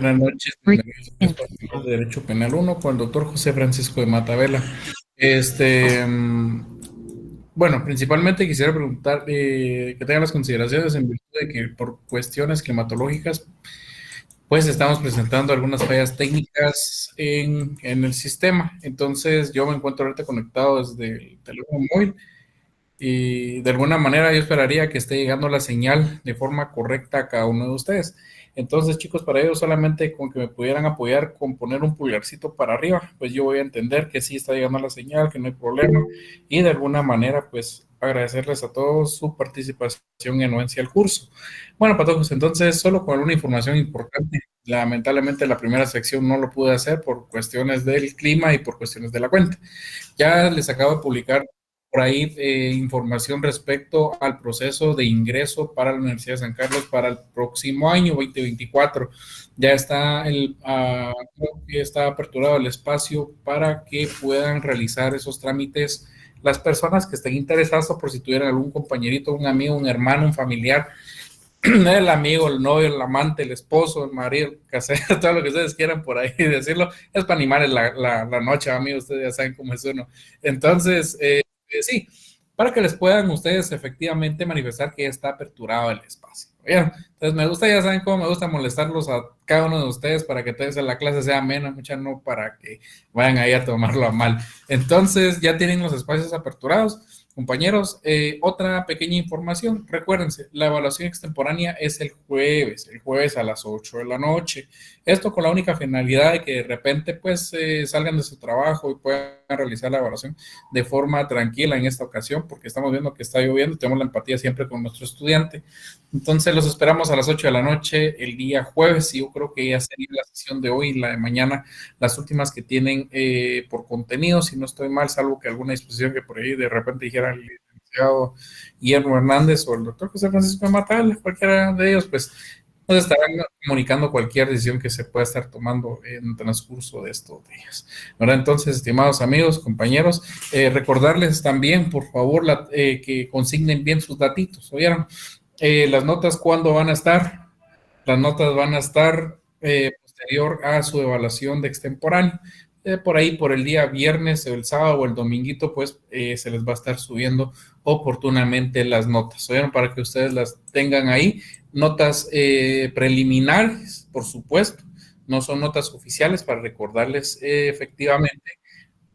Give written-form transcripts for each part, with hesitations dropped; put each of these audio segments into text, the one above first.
Buenas noches, bienvenidos a Espacio de Derecho Penal uno con el doctor José Francisco de Matavela. Bueno, principalmente quisiera preguntar que tengan las consideraciones en virtud de que por cuestiones climatológicas, pues estamos presentando algunas fallas técnicas en el sistema. Entonces, yo me encuentro ahorita conectado desde el teléfono móvil y de alguna manera yo esperaría que esté llegando la señal de forma correcta a cada uno de ustedes. Entonces, chicos, para ello solamente con que me pudieran apoyar con poner un pulgarcito para arriba, pues yo voy a entender que sí está llegando la señal, que no hay problema y de alguna manera, pues agradecerles a todos su participación en Nuencia al curso. Bueno, Patojos, entonces solo con alguna información importante. Lamentablemente la primera sección no lo pude hacer por cuestiones del clima y por cuestiones de la cuenta. Ya les acabo de publicar por ahí información respecto al proceso de ingreso para la Universidad de San Carlos para el próximo año 2024. Ya está creo que está aperturado el espacio para que puedan realizar esos trámites las personas que estén interesadas o por si tuvieran algún compañerito, un amigo, un hermano, un familiar, el amigo, el novio, el amante, el esposo, el marido, el casero, todo lo que ustedes quieran por ahí decirlo, es para animar la noche, amigos, ustedes ya saben cómo es uno. Entonces, sí, para que les puedan ustedes efectivamente manifestar que ya está aperturado el espacio. Bien, entonces me gusta, ya saben cómo me gusta molestarlos a cada uno de ustedes para que entonces la clase sea amena, mucha no para que vayan ahí a tomarlo a mal. Entonces, ya tienen los espacios aperturados. Compañeros, otra pequeña información. Recuérdense, la evaluación extemporánea es el jueves a las 8 de la noche. Esto con la única finalidad de que de repente pues salgan de su trabajo y puedan realizar la evaluación de forma tranquila en esta ocasión, porque estamos viendo que está lloviendo, tenemos la empatía siempre con nuestro estudiante. Entonces los esperamos a las 8 de la noche el día jueves y yo creo que ya sería la sesión de hoy y la de mañana las últimas que tienen por contenido, si no estoy mal, salvo que alguna disposición que por ahí de repente dijera el licenciado Guillermo Hernández o el doctor José Francisco de Matal, cualquiera de ellos, pues nos estarán comunicando cualquier decisión que se pueda estar tomando en el transcurso de estos días. ¿Verdad? Entonces, estimados amigos, compañeros, recordarles también, por favor, que consignen bien sus datitos, ¿oyeron? Las notas, ¿cuándo van a estar? Las notas van a estar posterior a su evaluación de extemporáneo. Por ahí, por el día viernes, o el sábado o el dominguito, pues se les va a estar subiendo oportunamente las notas. ¿Oyeron? Para que ustedes las tengan ahí. Notas preliminares, por supuesto. No son notas oficiales para recordarles efectivamente.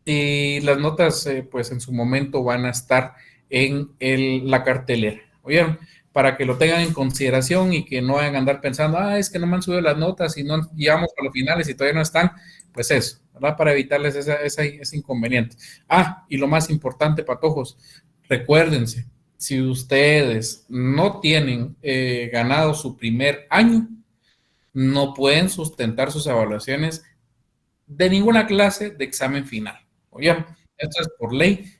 Y las notas, pues en su momento van a estar en la cartelera. ¿Oyeron? Para que lo tengan en consideración y que no vayan a andar pensando, es que no me han subido las notas y no llegamos a los finales y todavía no están, pues eso, ¿verdad? Para evitarles ese inconveniente. Y lo más importante, patojos, recuérdense, si ustedes no tienen ganado su primer año, no pueden sustentar sus evaluaciones de ninguna clase de examen final. Oigan, esto es por ley.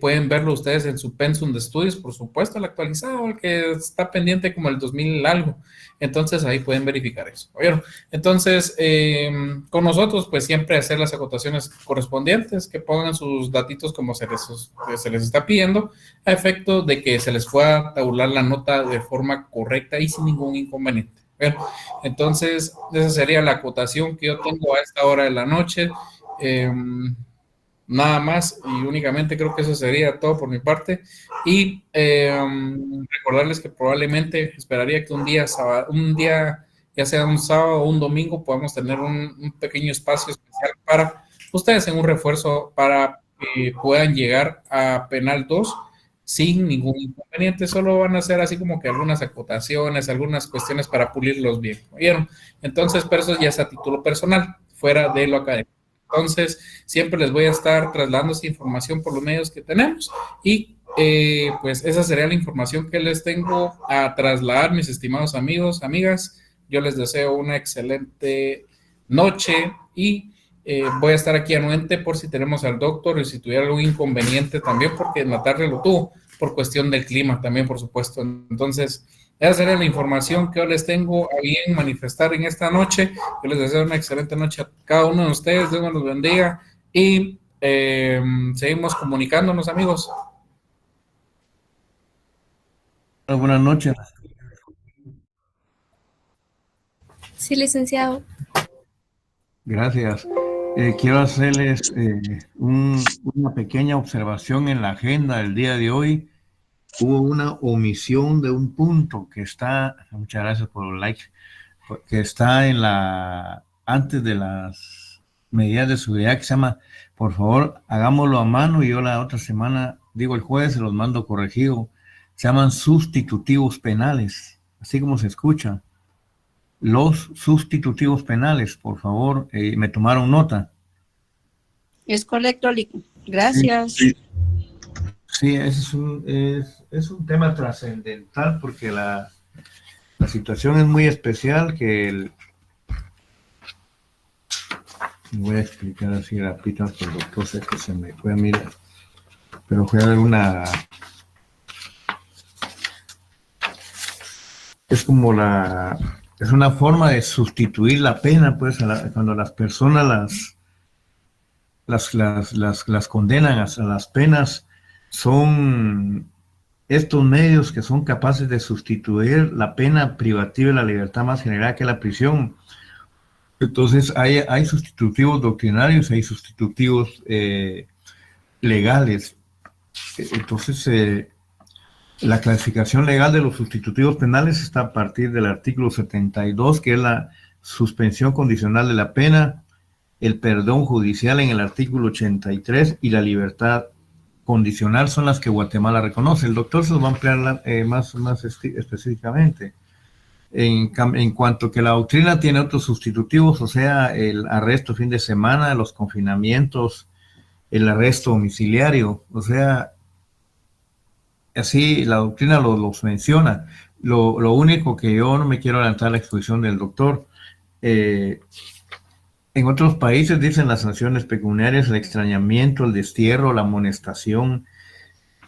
Pueden verlo ustedes en su pensum de estudios, por supuesto, el actualizado, el que está pendiente como el 2000 algo. Entonces ahí pueden verificar eso. ¿Oyeron? Entonces, con nosotros, pues siempre hacer las acotaciones correspondientes, que pongan sus datitos como se les está pidiendo, a efecto de que se les pueda tabular la nota de forma correcta y sin ningún inconveniente. Bueno, entonces, esa sería la acotación que yo tengo a esta hora de la noche. Eh, Nada más y únicamente creo que eso sería todo por mi parte. Y recordarles que probablemente esperaría que un día, ya sea un sábado o un domingo, podamos tener un pequeño espacio especial para ustedes en un refuerzo para que puedan llegar a Penal 2 sin ningún inconveniente. Solo van a ser así como que algunas acotaciones, algunas cuestiones para pulirlos bien. ¿Oyeron? Entonces, pero eso ya es a título personal, fuera de lo académico. Entonces, siempre les voy a estar trasladando esa información por los medios que tenemos y pues esa sería la información que les tengo a trasladar, mis estimados amigos, amigas. Yo les deseo una excelente noche y voy a estar aquí anuente por si tenemos al doctor y si tuviera algún inconveniente también, porque en la tarde lo tuvo, por cuestión del clima también, por supuesto. Entonces, esa sería la información que yo les tengo a bien manifestar en esta noche. Yo les deseo una excelente noche a cada uno de ustedes. Dios los bendiga y seguimos comunicándonos, amigos. Buenas noches. Sí, licenciado. Gracias. Quiero hacerles una pequeña observación en la agenda del día de hoy. Hubo una omisión de un punto que está, muchas gracias por los likes, que está antes de las medidas de seguridad, que se llama, por favor, hagámoslo a mano, y yo la otra semana, digo el jueves, se los mando corregido. Se llaman sustitutivos penales, así como se escucha. Los sustitutivos penales, por favor, me tomaron nota. Es correcto, Sí, gracias. sí, es un tema trascendental porque la situación es muy especial voy a explicar así rápido, que el doctor sé que se me fue a mirar, pero fue es una forma de sustituir la pena, pues, cuando las personas las condenan a las penas, son estos medios que son capaces de sustituir la pena privativa de la libertad más general, que es la prisión. Entonces hay sustitutivos doctrinarios, hay sustitutivos legales. Entonces, la clasificación legal de los sustitutivos penales está a partir del artículo 72, que es la suspensión condicional de la pena, el perdón judicial en el artículo 83 y la libertad condicional son las que Guatemala reconoce. El doctor se los va a ampliar más específicamente. En cuanto que la doctrina tiene otros sustitutivos, o sea, el arresto fin de semana, los confinamientos, el arresto domiciliario, o sea, así la doctrina los menciona. Lo único que yo no me quiero adelantar a la exposición del doctor, en otros países dicen las sanciones pecuniarias, el extrañamiento, el destierro, la amonestación,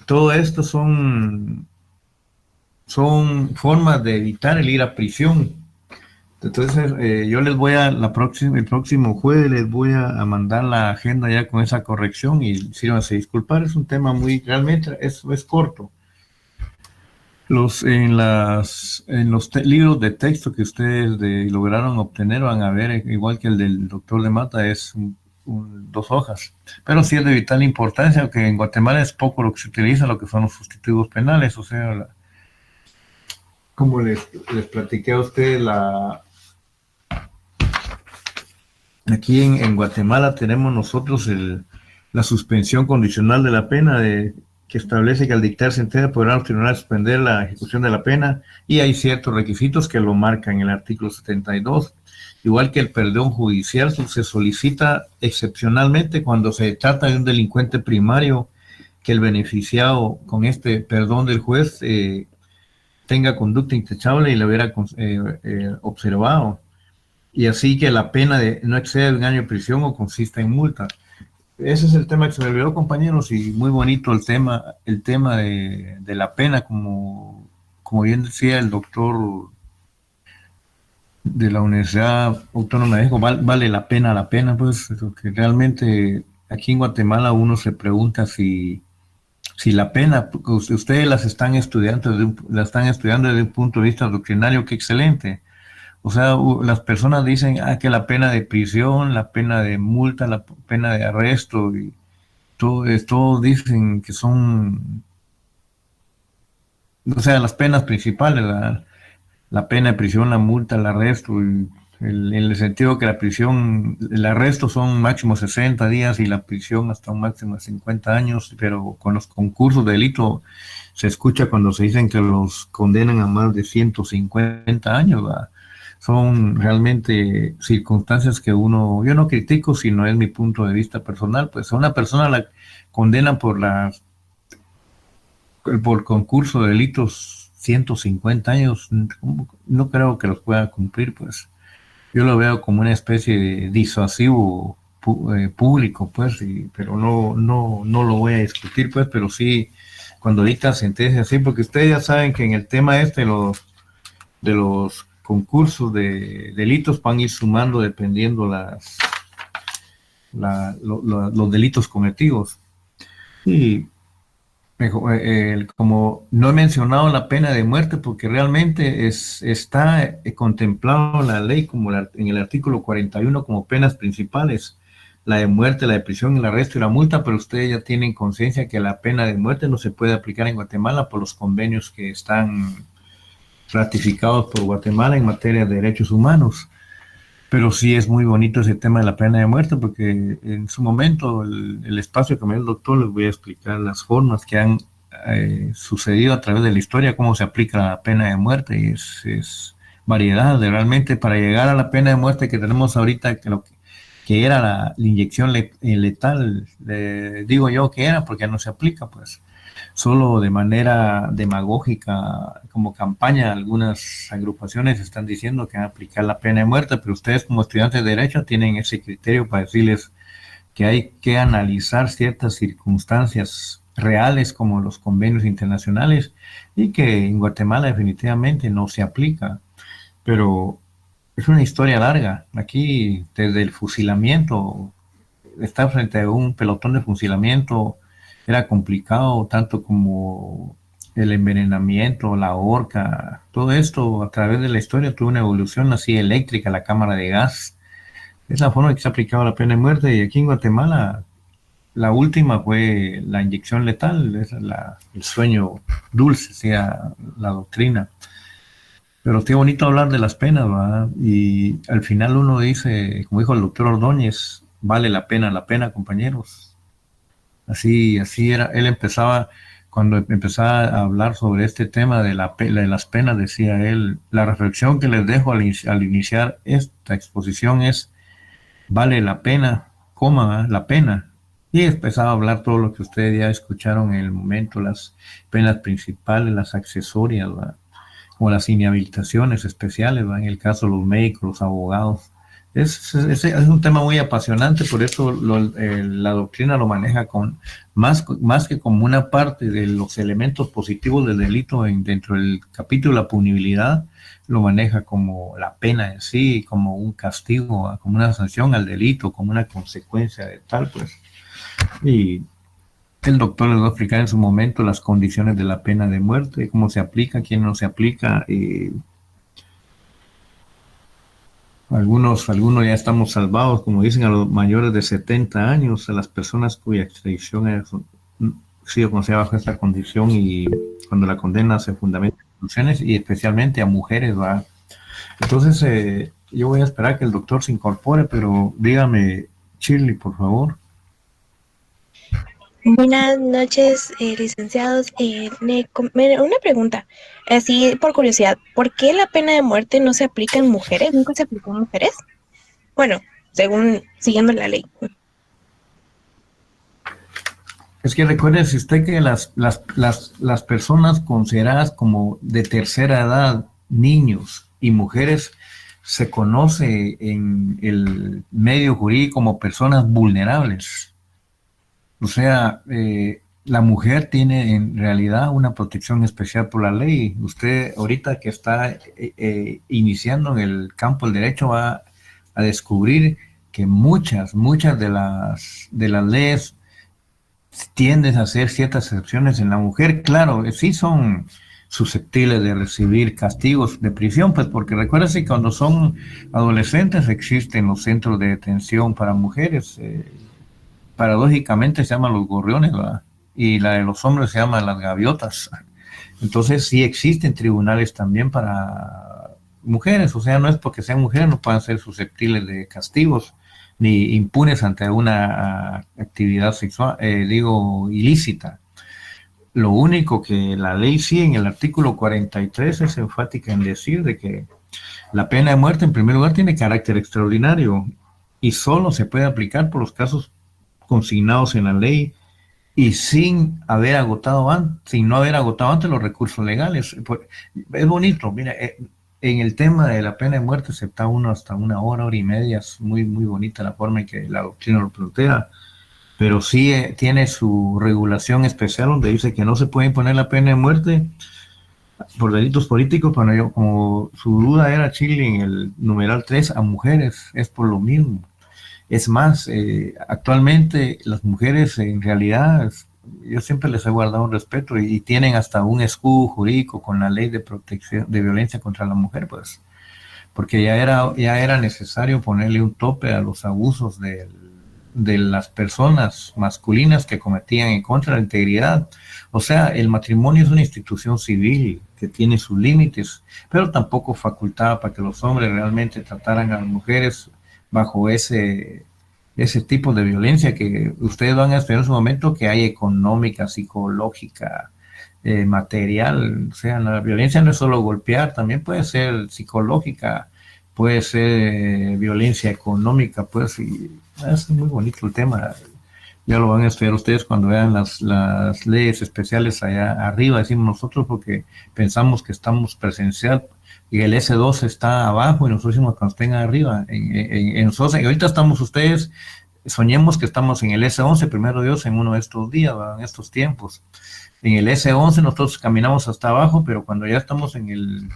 todo esto son formas de evitar el ir a prisión. Entonces, yo les voy el próximo jueves les voy a mandar la agenda ya con esa corrección y sírvanse disculpar, es un tema realmente es corto. En los libros de texto que ustedes lograron obtener van a ver, igual que el del doctor de Mata, es 2 hojas. Pero sí es de vital importancia, aunque en Guatemala es poco lo que se utiliza, lo que son los sustitutivos penales. O sea, como les platiqué a ustedes, aquí en Guatemala tenemos nosotros la suspensión condicional de la pena, que establece que al dictar sentencia podrán los tribunales suspender la ejecución de la pena, y hay ciertos requisitos que lo marcan en el artículo 72. Igual que el perdón judicial, se solicita excepcionalmente cuando se trata de un delincuente primario, que el beneficiado con este perdón del juez tenga conducta intachable y le hubiera observado, y así que la pena no excede de 1 año de prisión o consista en multa. Ese es el tema que se me olvidó, compañeros, y muy bonito el tema de la pena, como bien decía el doctor de la Universidad Autónoma de México, vale la pena, pues, porque realmente aquí en Guatemala uno se pregunta si la pena, ustedes las están estudiando desde un punto de vista doctrinario, qué excelente. O sea, las personas dicen que la pena de prisión, la pena de multa, la pena de arresto, y todos dicen que son, o sea, las penas principales, la pena de prisión, la multa, el arresto, en el sentido que el arresto son máximo 60 días y la prisión hasta un máximo de 50 años, pero con los concursos de delito se escucha cuando se dicen que los condenan a más de 150 años, ¿verdad? Son realmente circunstancias que yo no critico, sino es mi punto de vista personal. Pues a una persona la condenan por concurso de delitos 150 años, no creo que los pueda cumplir, pues. Yo lo veo como una especie de disuasivo público, pues, pero no lo voy a discutir, pues, pero sí, cuando dictan sentencias así, porque ustedes ya saben que en el tema de los concursos de delitos van a ir sumando dependiendo los delitos cometidos. Y como no he mencionado la pena de muerte porque realmente está contemplado la ley como en el artículo 41 como penas principales, la de muerte, la de prisión, el arresto y la multa, pero ustedes ya tienen conciencia que la pena de muerte no se puede aplicar en Guatemala por los convenios que están ratificados por Guatemala en materia de derechos humanos. Pero sí es muy bonito ese tema de la pena de muerte, porque en su momento, el espacio que me dio el doctor, les voy a explicar las formas que han sucedido a través de la historia, cómo se aplica la pena de muerte, y es variedad de realmente para llegar a la pena de muerte que tenemos ahorita, que era la inyección letal, digo yo que era, porque ya no se aplica, pues solo de manera demagógica, como campaña, algunas agrupaciones están diciendo que van a aplicar la pena de muerte, pero ustedes como estudiantes de Derecho tienen ese criterio para decirles que hay que analizar ciertas circunstancias reales como los convenios internacionales y que en Guatemala definitivamente no se aplica, pero es una historia larga. Aquí, desde el fusilamiento, estar frente a un pelotón de fusilamiento era complicado, tanto como el envenenamiento, la horca, todo esto a través de la historia tuvo una evolución así eléctrica, la cámara de gas. Es la forma en que se ha aplicado la pena de muerte, y aquí en Guatemala la última fue la inyección letal, es el sueño dulce, sea la doctrina. Pero qué bonito hablar de las penas, ¿verdad? Y al final uno dice, como dijo el doctor Ordóñez, vale la pena, compañeros. Así era. Él empezaba, cuando empezaba a hablar sobre este tema de las penas, decía él, la reflexión que les dejo al iniciar esta exposición es, vale la pena, coma, la pena. Y empezaba a hablar todo lo que ustedes ya escucharon en el momento, las penas principales, las accesorias, ¿verdad? Como las inhabilitaciones especiales, ¿verdad? En el caso de los médicos, los abogados. Es un tema muy apasionante, por eso la doctrina lo maneja más que como una parte de los elementos positivos del delito dentro del capítulo de la punibilidad, lo maneja como la pena en sí, como un castigo, como una sanción al delito, como una consecuencia de tal, pues. Y el doctor les va a explicar en su momento las condiciones de la pena de muerte, cómo se aplica, quién no se aplica. Algunos ya estamos salvados, como dicen, a los mayores de 70 años, a las personas cuya extradición ha sido concedida bajo esta condición y cuando la condena se fundamenta en conclusiones, y especialmente a mujeres, ¿va? Entonces, yo voy a esperar que el doctor se incorpore, pero dígame, Shirley, por favor. Buenas noches, licenciados. Una pregunta, así por curiosidad, ¿por qué la pena de muerte no se aplica en mujeres? ¿Nunca se aplicó en mujeres? Bueno, siguiendo la ley. Es que recuérdese usted que las personas consideradas como de tercera edad, niños y mujeres, se conoce en el medio jurídico como personas vulnerables. O sea, la mujer tiene en realidad una protección especial por la ley. Usted ahorita que está iniciando en el campo del derecho va a descubrir que muchas de las leyes tienden a hacer ciertas excepciones en la mujer. Claro, sí son susceptibles de recibir castigos de prisión, pues porque recuérdense que cuando son adolescentes existen los centros de detención para mujeres, paradójicamente se llaman los gorriones, ¿verdad? Y la de los hombres se llama las gaviotas. Entonces sí existen tribunales también para mujeres, o sea, no es porque sean mujeres no puedan ser susceptibles de castigos ni impunes ante una actividad sexual, ilícita. Lo único que la ley sí en el artículo 43 es enfática en decir de que la pena de muerte en primer lugar tiene carácter extraordinario y solo se puede aplicar por los casos consignados en la ley y sin no haber agotado antes los recursos legales. Es bonito, mira, en el tema de la pena de muerte se está uno hasta una hora y media, es muy bonita la forma en que la doctrina lo plantea, pero sí tiene su regulación especial donde dice que no se puede imponer la pena de muerte por delitos políticos, pero como su duda era Chile en el numeral 3 a mujeres, es por lo mismo. Es más, actualmente las mujeres en realidad yo siempre les he guardado un respeto y tienen hasta un escudo jurídico con la ley de protección de violencia contra la mujer, pues, porque ya era necesario ponerle un tope a los abusos de las personas masculinas que cometían en contra de la integridad. O sea, el matrimonio es una institución civil que tiene sus límites, pero tampoco facultaba para que los hombres realmente trataran a las mujeres bajo ese tipo de violencia que ustedes van a estudiar en su momento, que hay económica, psicológica, material. O sea, la violencia no es solo golpear, también puede ser psicológica, puede ser violencia económica, pues, y es muy bonito el tema. Ya lo van a estudiar ustedes cuando vean las leyes especiales allá arriba, decimos nosotros, porque pensamos que estamos presencial y el S2 está abajo y nosotros decimos cuando estén arriba. Nosotros, ahorita estamos ustedes, soñemos que estamos en el S11, primero Dios, en uno de estos días, en estos tiempos. En el S11 nosotros caminamos hasta abajo, pero cuando ya estamos en el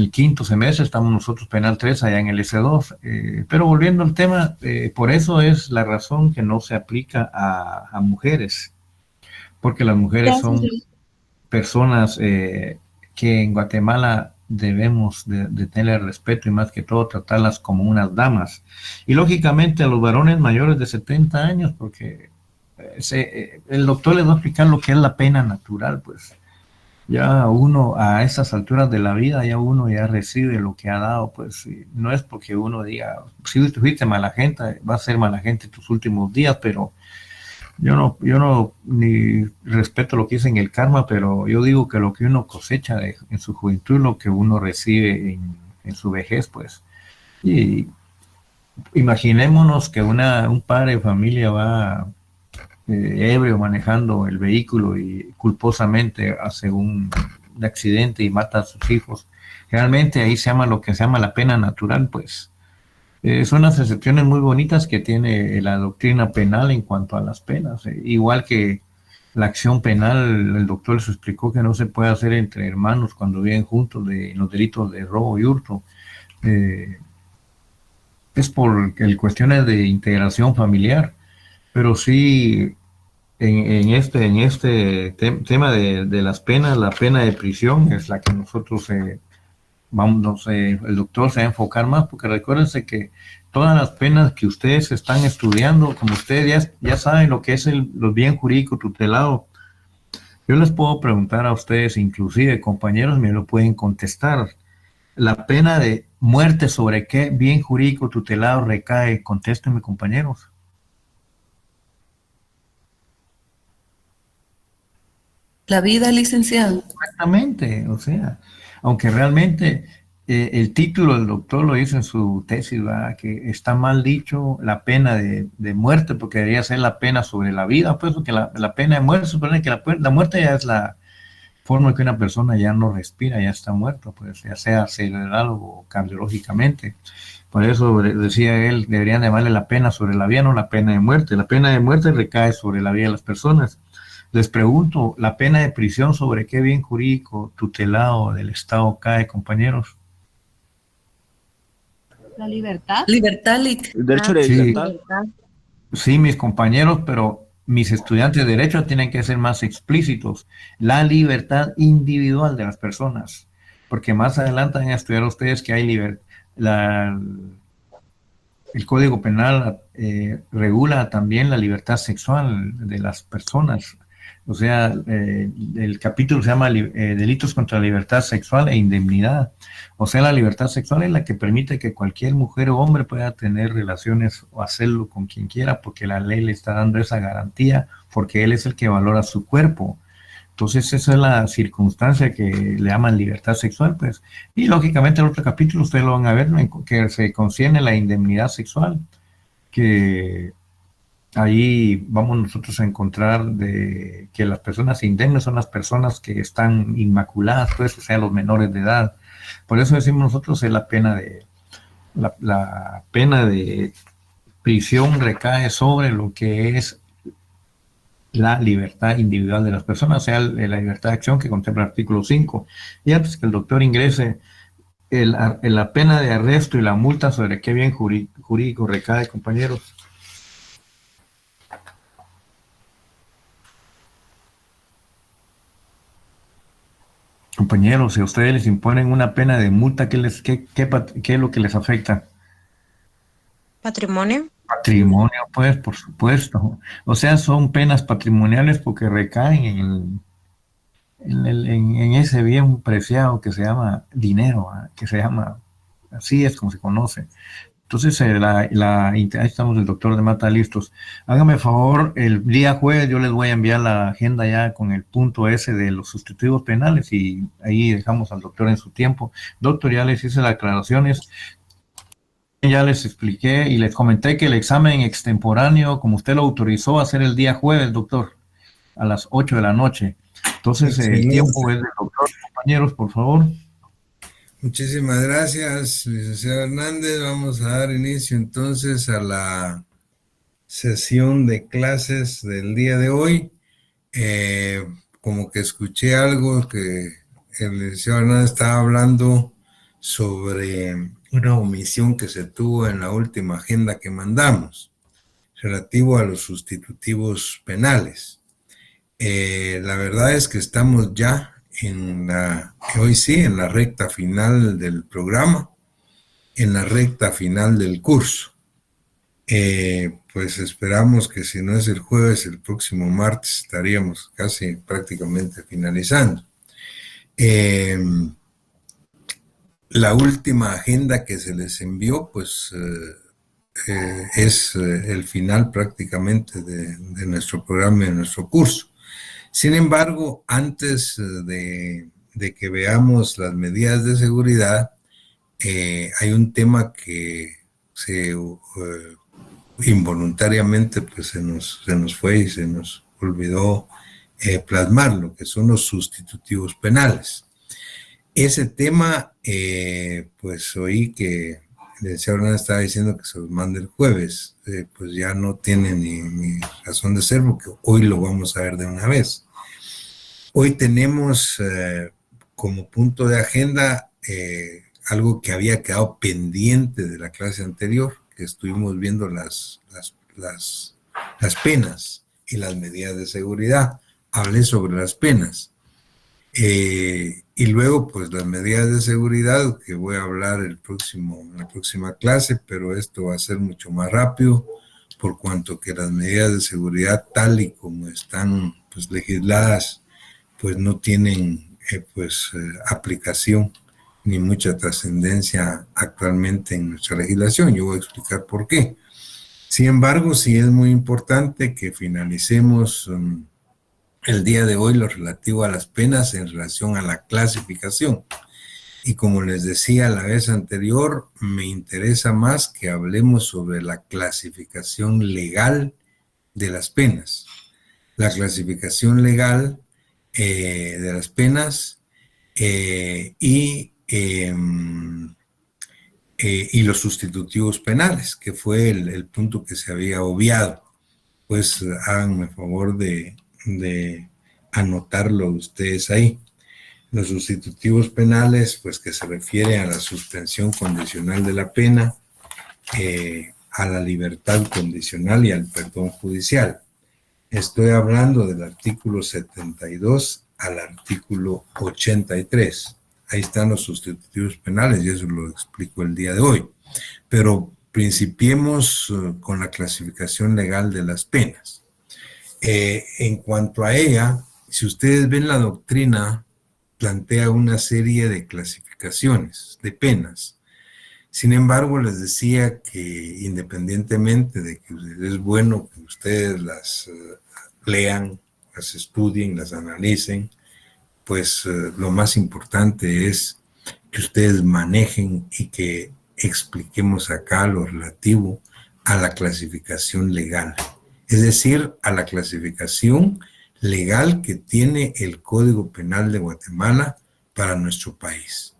quinto semestre, estamos nosotros penal 3 allá en el S2. Pero volviendo al tema, por eso es la razón que no se aplica a mujeres, porque las mujeres son personas que en Guatemala debemos de tener respeto y más que todo tratarlas como unas damas. Y lógicamente a los varones mayores de 70 años, porque el doctor les va a explicar lo que es la pena natural, pues. Ya uno a estas alturas de la vida, ya uno ya recibe lo que ha dado, pues no es porque uno diga, si fuiste mala gente, va a ser mala gente tus últimos días, pero yo no ni respeto lo que dicen el karma, pero yo digo que lo que uno cosecha en su juventud, lo que uno recibe en su vejez, pues. Y imaginémonos que un padre de familia va ebrio manejando el vehículo y culposamente hace un accidente y mata a sus hijos. Realmente ahí se llama lo que se llama la pena natural, pues. Son unas excepciones muy bonitas que tiene la doctrina penal en cuanto a las penas. Igual que la acción penal, el doctor les explicó que no se puede hacer entre hermanos cuando viven juntos en los delitos de robo y hurto. Es por cuestiones de integración familiar, pero sí en este tema de las penas, la pena de prisión es la que nosotros el doctor se va a enfocar más, porque recuérdense que todas las penas que ustedes están estudiando, como ustedes ya saben lo que es los bien jurídico tutelado, yo les puedo preguntar a ustedes, inclusive compañeros me lo pueden contestar, la pena de muerte, ¿sobre qué bien jurídico tutelado recae? Contéstenme, compañeros. La vida, licenciado. Exactamente, o sea, aunque realmente el título del doctor lo dice en su tesis, ¿verdad? Que está mal dicho la pena de muerte, porque debería ser la pena sobre la vida, pues, porque la pena de muerte supone que la muerte ya es la forma en que una persona ya no respira, ya está muerto, pues, ya sea cerebral o cardiológicamente. Por eso decía él, deberían llamarle la pena sobre la vida, no la pena de muerte. La pena de muerte recae sobre la vida de las personas. Les pregunto, ¿la pena de prisión sobre qué bien jurídico tutelado del Estado cae, compañeros? La libertad. Libertad, Lic. El derecho de Sí, libertad. sí, mis compañeros, pero mis estudiantes de derecho tienen que ser más explícitos. La libertad individual de las personas, porque más adelante van a estudiar ustedes que hay el Código Penal regula también la libertad sexual de las personas. O sea, el capítulo se llama Delitos contra la Libertad Sexual e Indemnidad. O sea, la libertad sexual es la que permite que cualquier mujer o hombre pueda tener relaciones o hacerlo con quien quiera, porque la ley le está dando esa garantía, porque él es el que valora su cuerpo. Entonces, esa es la circunstancia que le llaman libertad sexual, pues. Y lógicamente en el otro capítulo ustedes lo van a ver, que se concierne la indemnidad sexual, que ahí vamos nosotros a encontrar de que las personas indemnes son las personas que están inmaculadas, pues, o sea, los menores de edad. Por eso decimos nosotros que la pena de prisión recae sobre lo que es la libertad individual de las personas, o sea, la libertad de acción que contempla el artículo 5. Y antes que el doctor ingrese, la pena de arresto y la multa, ¿sobre qué bien jurídico recae, compañeros? Compañeros, si a ustedes les imponen una pena de multa, ¿qué es lo que les afecta? Patrimonio. Patrimonio, pues, por supuesto. O sea, son penas patrimoniales porque recaen en ese bien preciado que se llama dinero, que se llama, así es como se conoce. Entonces, ahí estamos el doctor de Mata listos. Hágame favor, el día jueves yo les voy a enviar la agenda ya con el punto ese de los sustitutivos penales y ahí dejamos al doctor en su tiempo. Doctor, ya les hice las aclaraciones, ya les expliqué y les comenté que el examen extemporáneo, como usted lo autorizó, va a ser el día jueves, doctor, a las 8 de la noche. Entonces, el Excelente. tiempo es del doctor, compañeros, por favor. Muchísimas gracias, licenciado Hernández. Vamos a dar inicio entonces a la sesión de clases del día de hoy. Como que escuché algo que el licenciado Hernández estaba hablando sobre una omisión que se tuvo en la última agenda que mandamos, relativo a los sustitutivos penales. La verdad es que estamos ya hoy sí, en la recta final del programa, en la recta final del curso. Pues esperamos que si no es el jueves, el próximo martes estaríamos casi prácticamente finalizando. La última agenda que se les envió, pues es el final prácticamente de nuestro programa y de nuestro curso. Sin embargo, antes de que veamos las medidas de seguridad, hay un tema que involuntariamente pues, se nos fue y se nos olvidó plasmarlo, que son los sustitutivos penales. Ese tema, pues oí que el licenciado Hernández estaba diciendo que se los mande el jueves, pues ya no tiene ni razón de ser, porque hoy lo vamos a ver de una vez. Hoy tenemos como punto de agenda algo que había quedado pendiente de la clase anterior, que estuvimos viendo las penas y las medidas de seguridad. Hablé sobre las penas. Y luego, pues las medidas de seguridad, que voy a hablar en la próxima clase, pero esto va a ser mucho más rápido, por cuanto que las medidas de seguridad, tal y como están pues, legisladas, pues no tienen aplicación ni mucha trascendencia actualmente en nuestra legislación. Yo voy a explicar por qué. Sin embargo, sí es muy importante que finalicemos el día de hoy lo relativo a las penas en relación a la clasificación. Y como les decía la vez anterior, me interesa más que hablemos sobre la clasificación legal de las penas. La clasificación legal de las penas y los sustitutivos penales, que fue el punto que se había obviado. Pues háganme favor de anotarlo ustedes ahí. Los sustitutivos penales, pues que se refiere a la suspensión condicional de la pena, a la libertad condicional y al perdón judicial. Estoy hablando del artículo 72 al artículo 83. Ahí están los sustitutivos penales y eso lo explico el día de hoy. Pero principiemos con la clasificación legal de las penas. En cuanto a ella, si ustedes ven la doctrina, plantea una serie de clasificaciones de penas. Sin embargo, les decía que independientemente de que es bueno que ustedes las lean, las estudien, las analicen, pues lo más importante es que ustedes manejen y que expliquemos acá lo relativo a la clasificación legal. Es decir, a la clasificación legal que tiene el Código Penal de Guatemala para nuestro país.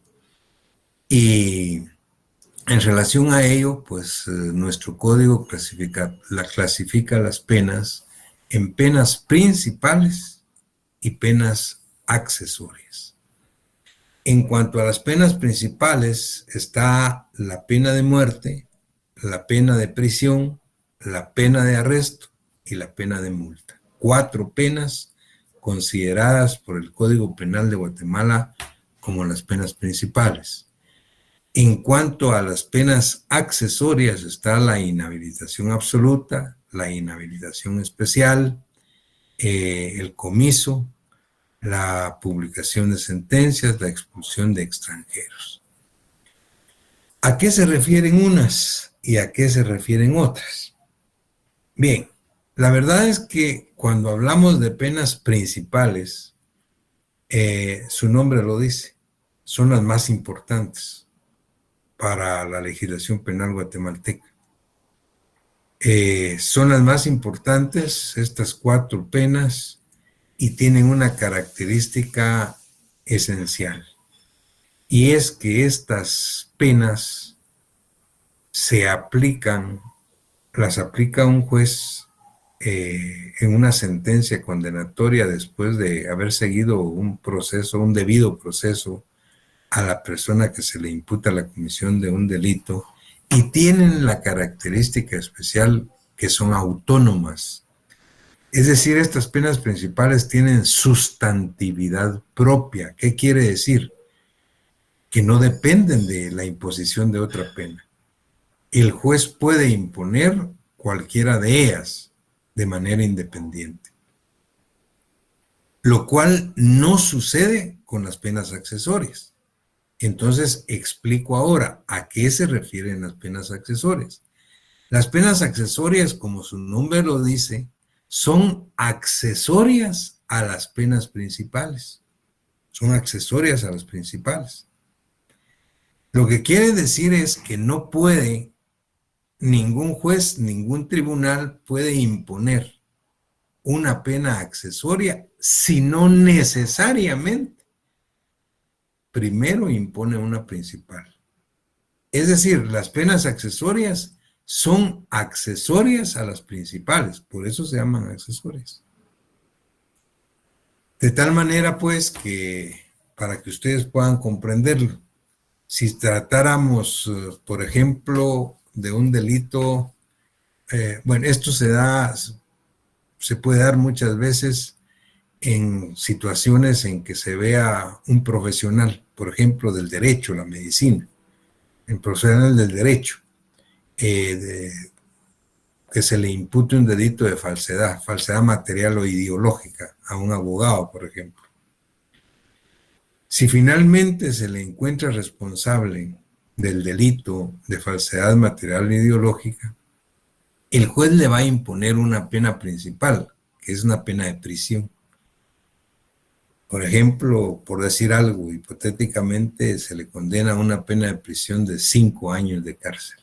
Y en relación a ello, pues nuestro código clasifica las penas en penas principales y penas accesorias. En cuanto a las penas principales, está la pena de muerte, la pena de prisión, la pena de arresto y la pena de multa. 4 penas consideradas por el Código Penal de Guatemala como las penas principales. En cuanto a las penas accesorias está la inhabilitación absoluta, la inhabilitación especial, el comiso, la publicación de sentencias, la expulsión de extranjeros. ¿A qué se refieren unas y a qué se refieren otras? Bien, la verdad es que cuando hablamos de penas principales, su nombre lo dice, son las más importantes para la legislación penal guatemalteca. Son las más importantes estas 4 penas y tienen una característica esencial, y es que estas penas las aplica un juez en una sentencia condenatoria después de haber seguido un debido proceso a la persona que se le imputa la comisión de un delito, y tienen la característica especial que son autónomas. Es decir, estas penas principales tienen sustantividad propia. ¿Qué quiere decir? Que no dependen de la imposición de otra pena. El juez puede imponer cualquiera de ellas de manera independiente, lo cual no sucede con las penas accesorias. Entonces, explico ahora a qué se refieren las penas accesorias. Las penas accesorias, como su nombre lo dice, son accesorias a las penas principales. Son accesorias a las principales. Lo que quiere decir es que no puede ningún juez, ningún tribunal puede imponer una pena accesoria si no necesariamente primero impone una principal. Es decir, las penas accesorias son accesorias a las principales, por eso se llaman accesorias. De tal manera, pues, que para que ustedes puedan comprenderlo, si tratáramos, por ejemplo, de un delito, bueno, esto se puede dar muchas veces en situaciones en que se vea un profesional, por ejemplo, del derecho, la medicina, el profesional del derecho, que se le impute un delito de falsedad material o ideológica a un abogado, por ejemplo. Si finalmente se le encuentra responsable del delito de falsedad material o ideológica, el juez le va a imponer una pena principal, que es una pena de prisión. Por ejemplo, por decir algo, hipotéticamente se le condena a una pena de prisión de 5 años de cárcel.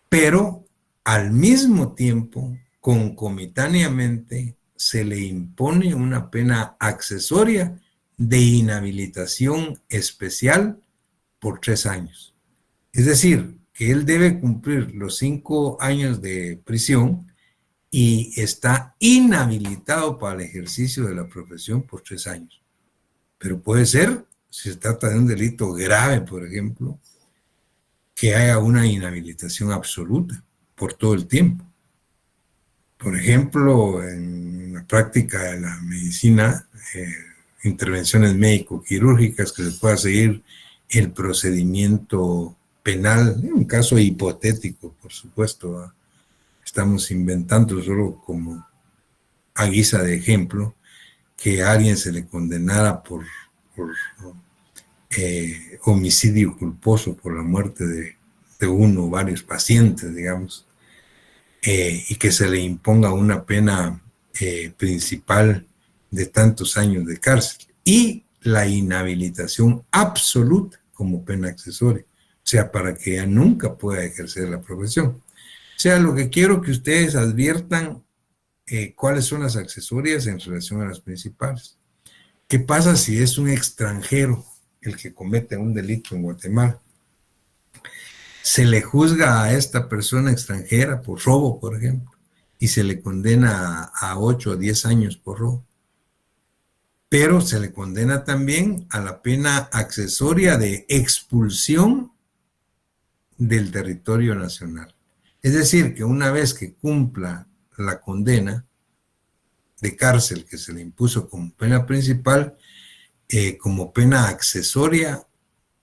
Pero al mismo tiempo, concomitáneamente, se le impone una pena accesoria de inhabilitación especial por 3 años. Es decir, que él debe cumplir los 5 años de prisión y está inhabilitado para el ejercicio de la profesión por 3 años. Pero puede ser, si se trata de un delito grave, por ejemplo, que haya una inhabilitación absoluta por todo el tiempo. Por ejemplo, en la práctica de la medicina, intervenciones médico-quirúrgicas, que se pueda seguir el procedimiento penal, en un caso hipotético, por supuesto, estamos inventando solo como a guisa de ejemplo, que a alguien se le condenara por homicidio culposo por la muerte de uno o varios pacientes, digamos, y que se le imponga una pena principal de tantos años de cárcel, y la inhabilitación absoluta como pena accesoria, o sea, para que ella nunca pueda ejercer la profesión. O sea, lo que quiero que ustedes adviertan cuáles son las accesorias en relación a las principales. ¿Qué pasa si es un extranjero el que comete un delito en Guatemala? Se le juzga a esta persona extranjera por robo, por ejemplo, y se le condena a 8 o 10 años por robo. Pero se le condena también a la pena accesoria de expulsión del territorio nacional. Es decir, que una vez que cumpla la condena, de cárcel que se le impuso como pena principal, como pena accesoria,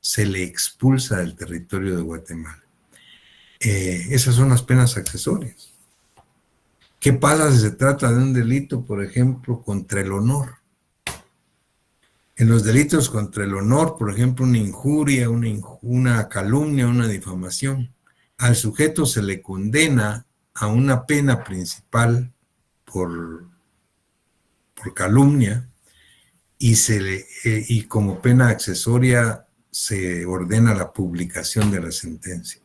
se le expulsa del territorio de Guatemala. Esas son las penas accesorias. ¿Qué pasa si se trata de un delito, por ejemplo, contra el honor? En los delitos contra el honor, por ejemplo, una injuria, una calumnia, una difamación, al sujeto se le condena a una pena principal por calumnia y como pena accesoria se ordena la publicación de la sentencia.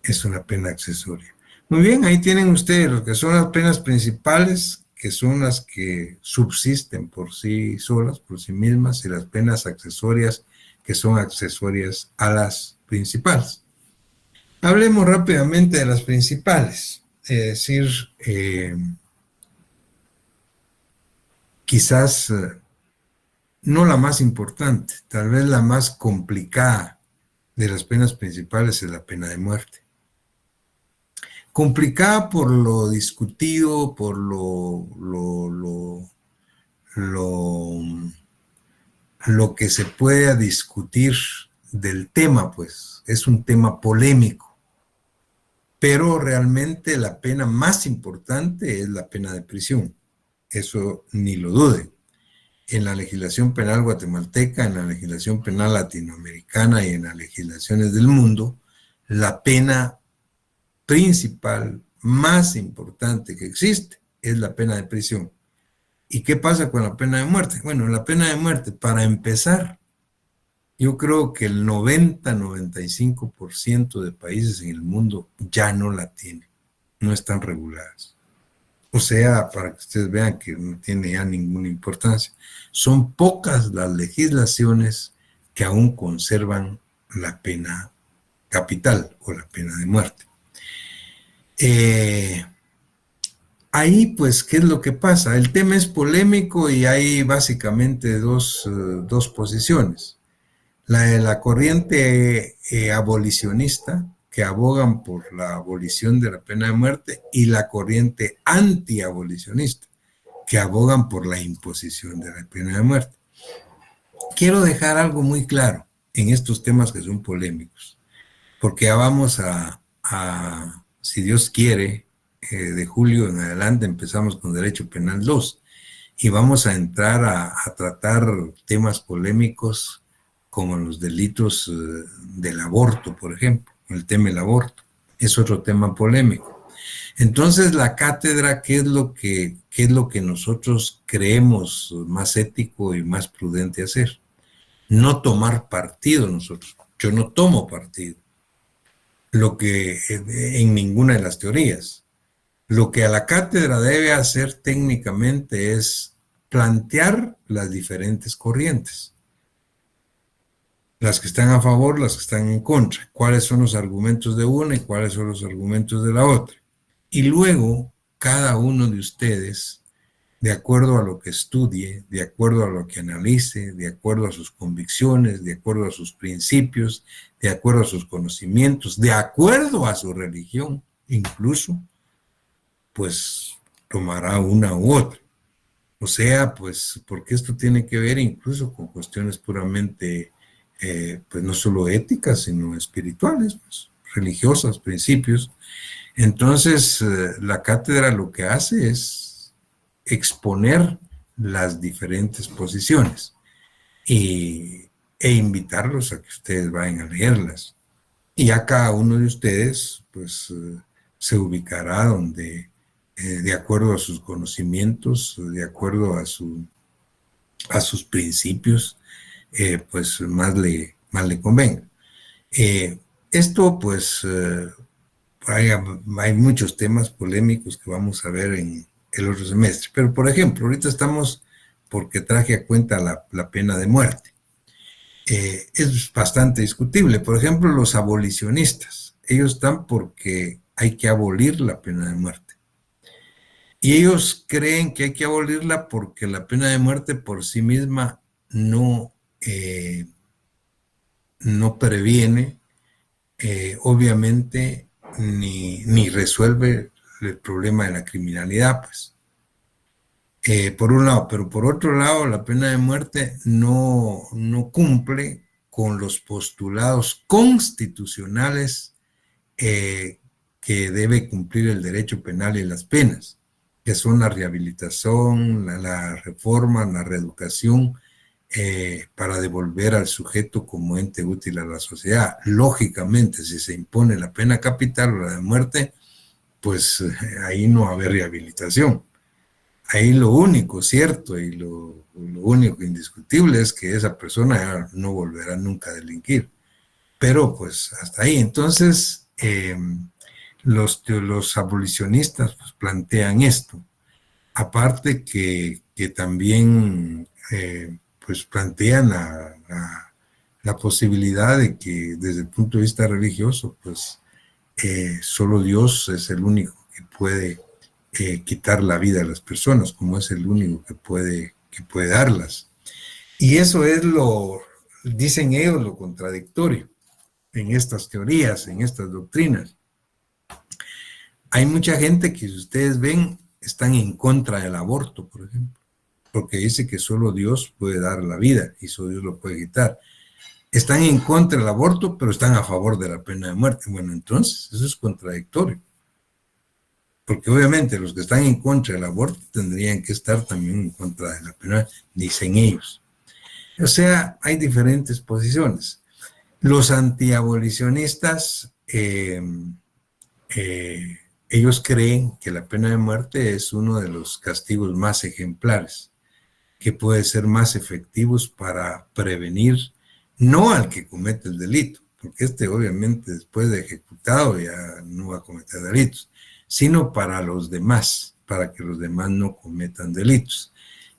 Es una pena accesoria. Muy bien, ahí tienen ustedes lo que son las penas principales, que son las que subsisten por sí solas, por sí mismas, y las penas accesorias, que son accesorias a las principales. Hablemos rápidamente de las principales, es decir, quizás no la más importante, tal vez la más complicada de las penas principales es la pena de muerte. Complicada por lo discutido, por lo que se pueda discutir del tema, pues es un tema polémico. Pero realmente la pena más importante es la pena de prisión. Eso ni lo duden. En la legislación penal guatemalteca, en la legislación penal latinoamericana y en las legislaciones del mundo, la pena principal, más importante que existe, es la pena de prisión. ¿Y qué pasa con la pena de muerte? Bueno, la pena de muerte, para empezar, yo creo que el 90-95% de países en el mundo ya no la tienen, no están reguladas. O sea, para que ustedes vean que no tiene ya ninguna importancia. Son pocas las legislaciones que aún conservan la pena capital o la pena de muerte. Ahí, pues, ¿qué es lo que pasa? El tema es polémico y hay básicamente dos posiciones. La de la corriente abolicionista, que abogan por la abolición de la pena de muerte, y la corriente antiabolicionista, que abogan por la imposición de la pena de muerte. Quiero dejar algo muy claro en estos temas que son polémicos, porque ya vamos si Dios quiere, de julio en adelante empezamos con Derecho Penal 2 y vamos a entrar a tratar temas polémicos como los delitos del aborto, por ejemplo, el tema del aborto, es otro tema polémico. Entonces, la cátedra, ¿qué es lo que nosotros creemos más ético y más prudente hacer? No tomar partido nosotros. Yo no tomo partido. En ninguna de las teorías. Lo que a la cátedra debe hacer técnicamente es plantear las diferentes corrientes. Las que están a favor, las que están en contra. Cuáles son los argumentos de una y cuáles son los argumentos de la otra. Y luego, cada uno de ustedes, de acuerdo a lo que estudie, de acuerdo a lo que analice, de acuerdo a sus convicciones, de acuerdo a sus principios, de acuerdo a sus conocimientos, de acuerdo a su religión, incluso, pues tomará una u otra. O sea, pues, porque esto tiene que ver incluso con cuestiones puramente, pues no solo éticas, sino espirituales, pues, religiosas, principios. Entonces, la cátedra lo que hace es exponer las diferentes posiciones e invitarlos a que ustedes vayan a leerlas. Y ya cada uno de ustedes, pues, se ubicará donde, de acuerdo a sus conocimientos, de acuerdo a sus principios, pues más le convenga. Esto, pues, hay muchos temas polémicos que vamos a ver en el otro semestre. Pero, por ejemplo, ahorita estamos porque traje a cuenta la pena de muerte. Es bastante discutible. Por ejemplo, los abolicionistas, ellos están porque hay que abolir la pena de muerte. Y ellos creen que hay que abolirla porque la pena de muerte por sí misma no previene, obviamente, ni resuelve el problema de la criminalidad, pues. Por un lado, pero por otro lado, la pena de muerte no cumple con los postulados constitucionales que debe cumplir el derecho penal y las penas, que son la rehabilitación, la reforma, la reeducación, para devolver al sujeto como ente útil a la sociedad. Lógicamente, si se impone la pena capital o la de muerte, pues ahí no va a haber rehabilitación. Ahí lo único cierto y lo único indiscutible es que esa persona ya no volverá nunca a delinquir. Pero pues hasta ahí. Entonces, los abolicionistas pues, plantean esto. Aparte que también pues plantean la posibilidad de que desde el punto de vista religioso, pues solo Dios es el único que puede quitar la vida a las personas, como es el único que puede darlas. Y eso es dicen ellos, lo contradictorio en estas teorías, en estas doctrinas. Hay mucha gente que, si ustedes ven, están en contra del aborto, por ejemplo, porque dice que solo Dios puede dar la vida y solo Dios lo puede quitar. Están en contra del aborto, pero están a favor de la pena de muerte. Bueno, entonces, eso es contradictorio. Porque obviamente los que están en contra del aborto tendrían que estar también en contra de la pena, dicen ellos. O sea, hay diferentes posiciones. Los antiabolicionistas, ellos creen que la pena de muerte es uno de los castigos más ejemplares, que puede ser más efectivos para prevenir, no al que comete el delito, porque obviamente después de ejecutado ya no va a cometer delitos, sino para los demás, para que los demás no cometan delitos.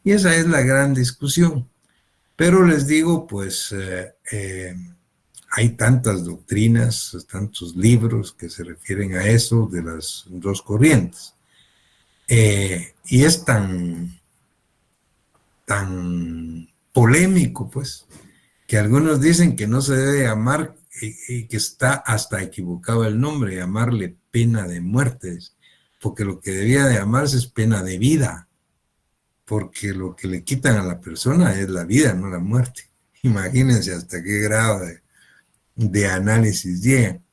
Y esa es la gran discusión. Pero les digo, pues hay tantas doctrinas, tantos libros que se refieren a eso de las dos corrientes. Y es tan polémico, pues, que algunos dicen que no se debe llamar, y que está hasta equivocado el nombre, llamarle pena de muerte, porque lo que debía de llamarse es pena de vida, porque lo que le quitan a la persona es la vida, no la muerte. Imagínense hasta qué grado de análisis llegan.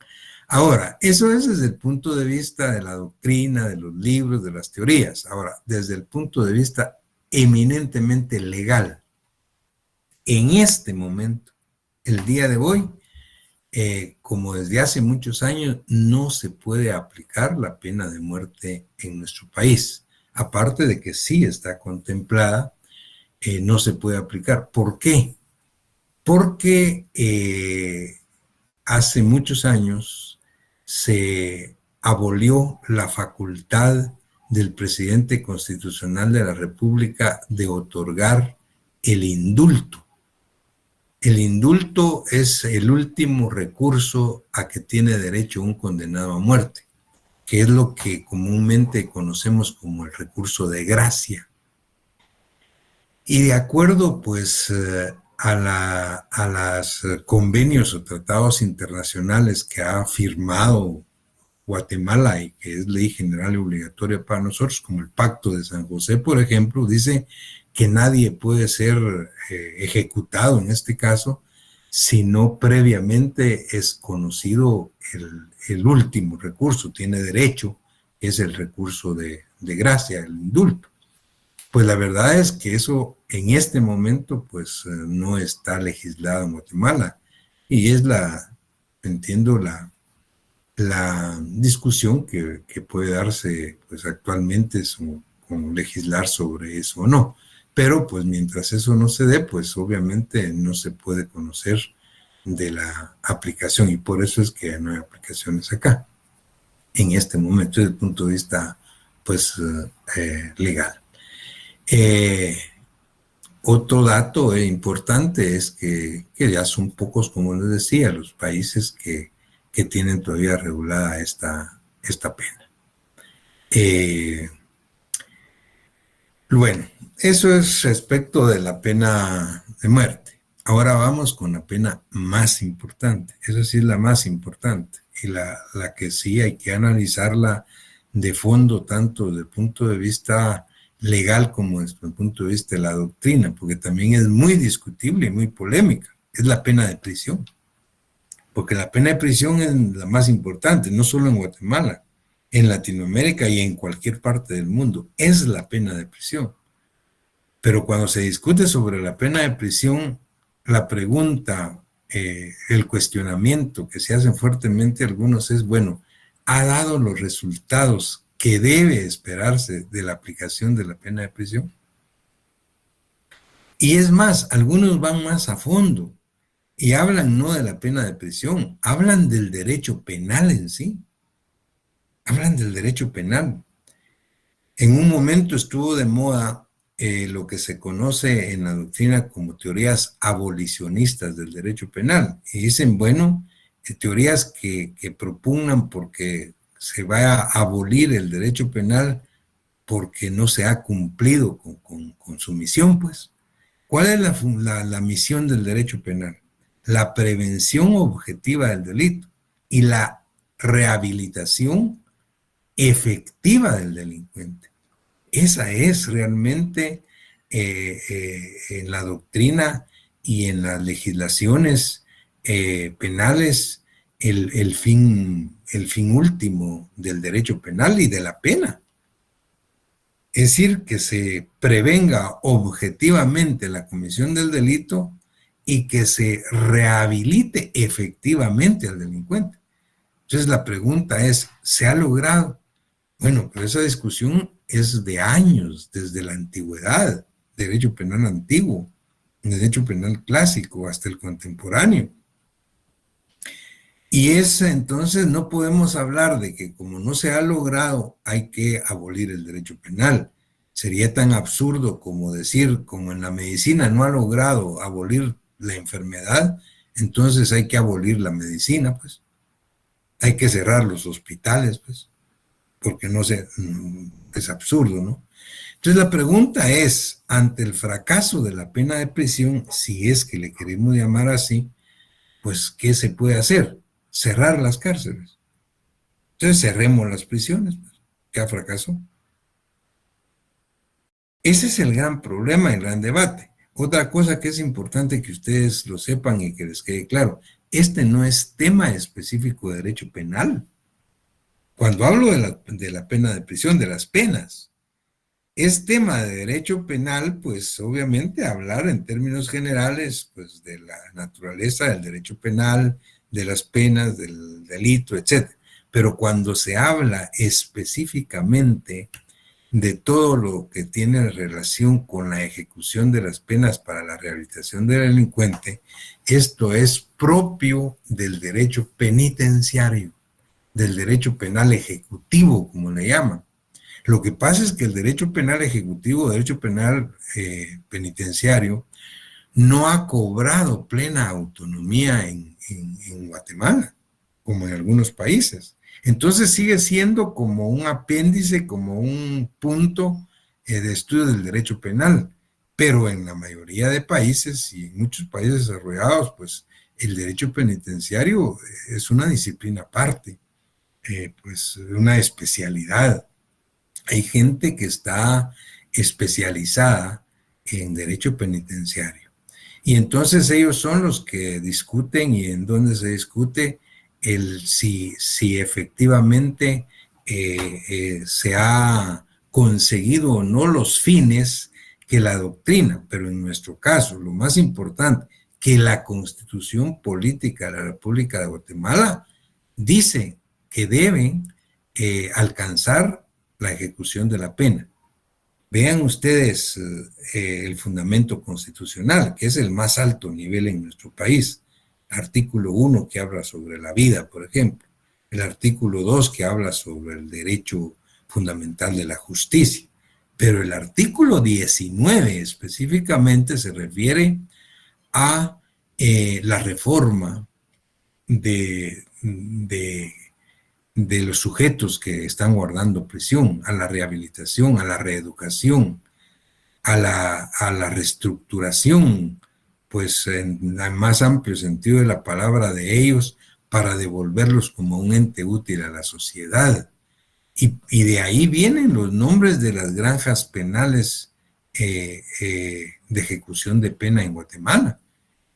Ahora, eso es desde el punto de vista de la doctrina, de los libros, de las teorías. Ahora, desde el punto de vista eminentemente legal, en este momento, el día de hoy, como desde hace muchos años, no se puede aplicar la pena de muerte en nuestro país. Aparte de que sí está contemplada, no se puede aplicar. ¿Por qué? Porque hace muchos años se abolió la facultad del presidente constitucional de la República de otorgar el indulto. El indulto es el último recurso a que tiene derecho un condenado a muerte, que es lo que comúnmente conocemos como el recurso de gracia. Y de acuerdo, pues, a los convenios o tratados internacionales que ha firmado Guatemala y que es ley general y obligatoria para nosotros, como el Pacto de San José, por ejemplo, dice que nadie puede ser ejecutado en este caso si no previamente es conocido el último recurso, tiene derecho, es el recurso de gracia, el indulto. Pues la verdad es que eso en este momento pues no está legislado en Guatemala y es entiendo la discusión que puede darse pues actualmente con legislar sobre eso o no. Pero pues mientras eso no se dé, pues obviamente no se puede conocer de la aplicación y por eso es que no hay aplicaciones acá en este momento desde el punto de vista pues legal. Otro dato importante es que ya son pocos, como les decía, los países que tienen todavía regulada esta pena. Bueno, eso es respecto de la pena de muerte. Ahora vamos con la pena más importante. Esa sí es la más importante y la que sí hay que analizarla de fondo, tanto desde el punto de vista legal como desde el punto de vista de la doctrina, porque también es muy discutible y muy polémica, es la pena de prisión. Porque la pena de prisión es la más importante, no solo en Guatemala, en Latinoamérica y en cualquier parte del mundo, es la pena de prisión. Pero cuando se discute sobre la pena de prisión, la pregunta, el cuestionamiento que se hacen fuertemente algunos es, bueno, ¿ha dado los resultados que debe esperarse de la aplicación de la pena de prisión? Y es más, algunos van más a fondo y hablan no de la pena de prisión, hablan del derecho penal en sí. Hablan del derecho penal. En un momento estuvo de moda lo que se conoce en la doctrina como teorías abolicionistas del derecho penal. Y dicen, bueno, teorías que propugnan porque se va a abolir el derecho penal porque no se ha cumplido con su misión, pues. ¿Cuál es la misión del derecho penal? La prevención objetiva del delito y la rehabilitación efectiva del delincuente. Esa es realmente en la doctrina y en las legislaciones penales el fin último del derecho penal y de la pena. Es decir, que se prevenga objetivamente la comisión del delito y que se rehabilite efectivamente al delincuente. Entonces la pregunta es, ¿se ha logrado? Bueno, pero esa discusión es de años, desde la antigüedad, derecho penal antiguo, derecho penal clásico, hasta el contemporáneo. Y entonces no podemos hablar de que como no se ha logrado, hay que abolir el derecho penal. Sería tan absurdo como decir, como en la medicina no ha logrado abolir la enfermedad, entonces hay que abolir la medicina, pues. Hay que cerrar los hospitales, pues. Porque es absurdo, ¿no? Entonces la pregunta es, ante el fracaso de la pena de prisión, si es que le queremos llamar así, pues, ¿qué se puede hacer? Cerrar las cárceles. Entonces cerremos las prisiones, pues, que ha fracasado. Ese es el gran problema, el gran debate. Otra cosa que es importante que ustedes lo sepan y que les quede claro, este no es tema específico de derecho penal. Cuando hablo de la pena de prisión, de las penas, es tema de derecho penal, pues obviamente hablar en términos generales, pues de la naturaleza del derecho penal, de las penas, del delito, etc. Pero cuando se habla específicamente de todo lo que tiene relación con la ejecución de las penas para la rehabilitación del delincuente, esto es propio del derecho penitenciario, del derecho penal ejecutivo, como le llaman. Lo que pasa es que el derecho penal ejecutivo, derecho penal penitenciario, no ha cobrado plena autonomía en Guatemala, como en algunos países. Entonces sigue siendo como un apéndice, como un punto de estudio del derecho penal, pero en la mayoría de países y en muchos países desarrollados, pues el derecho penitenciario es una disciplina aparte, pues una especialidad. Hay gente que está especializada en derecho penitenciario. Y entonces ellos son los que discuten y en donde se discute si efectivamente se ha conseguido o no los fines que la doctrina, pero en nuestro caso, lo más importante, que la Constitución Política de la República de Guatemala dice que deben alcanzar la ejecución de la pena. Vean ustedes el fundamento constitucional, que es el más alto nivel en nuestro país. Artículo 1 que habla sobre la vida, por ejemplo. El artículo 2 que habla sobre el derecho fundamental de la justicia. Pero el artículo 19 específicamente se refiere a la reforma de los sujetos que están guardando prisión, a la rehabilitación, a la reeducación, a la reestructuración, pues en el más amplio sentido de la palabra de ellos, para devolverlos como un ente útil a la sociedad. Y de ahí vienen los nombres de las granjas penales de ejecución de pena en Guatemala.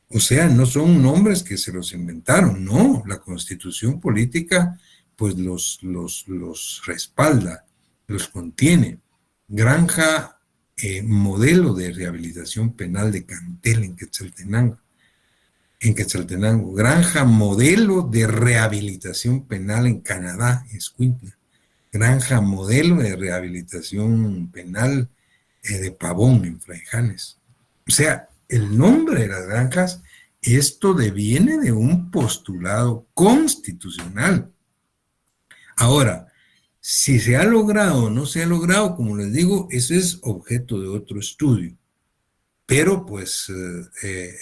O sea, no son nombres que se los inventaron, no, la Constitución política pues los respalda, los contiene. Granja modelo de rehabilitación penal de Cantel en Quetzaltenango, granja modelo de rehabilitación penal en Canadá, en Escuintla, granja modelo de rehabilitación penal de Pavón en Fraijanes. O sea, el nombre de las granjas, esto deviene de un postulado constitucional. Ahora, si se ha logrado o no se ha logrado, como les digo, eso es objeto de otro estudio. Pero pues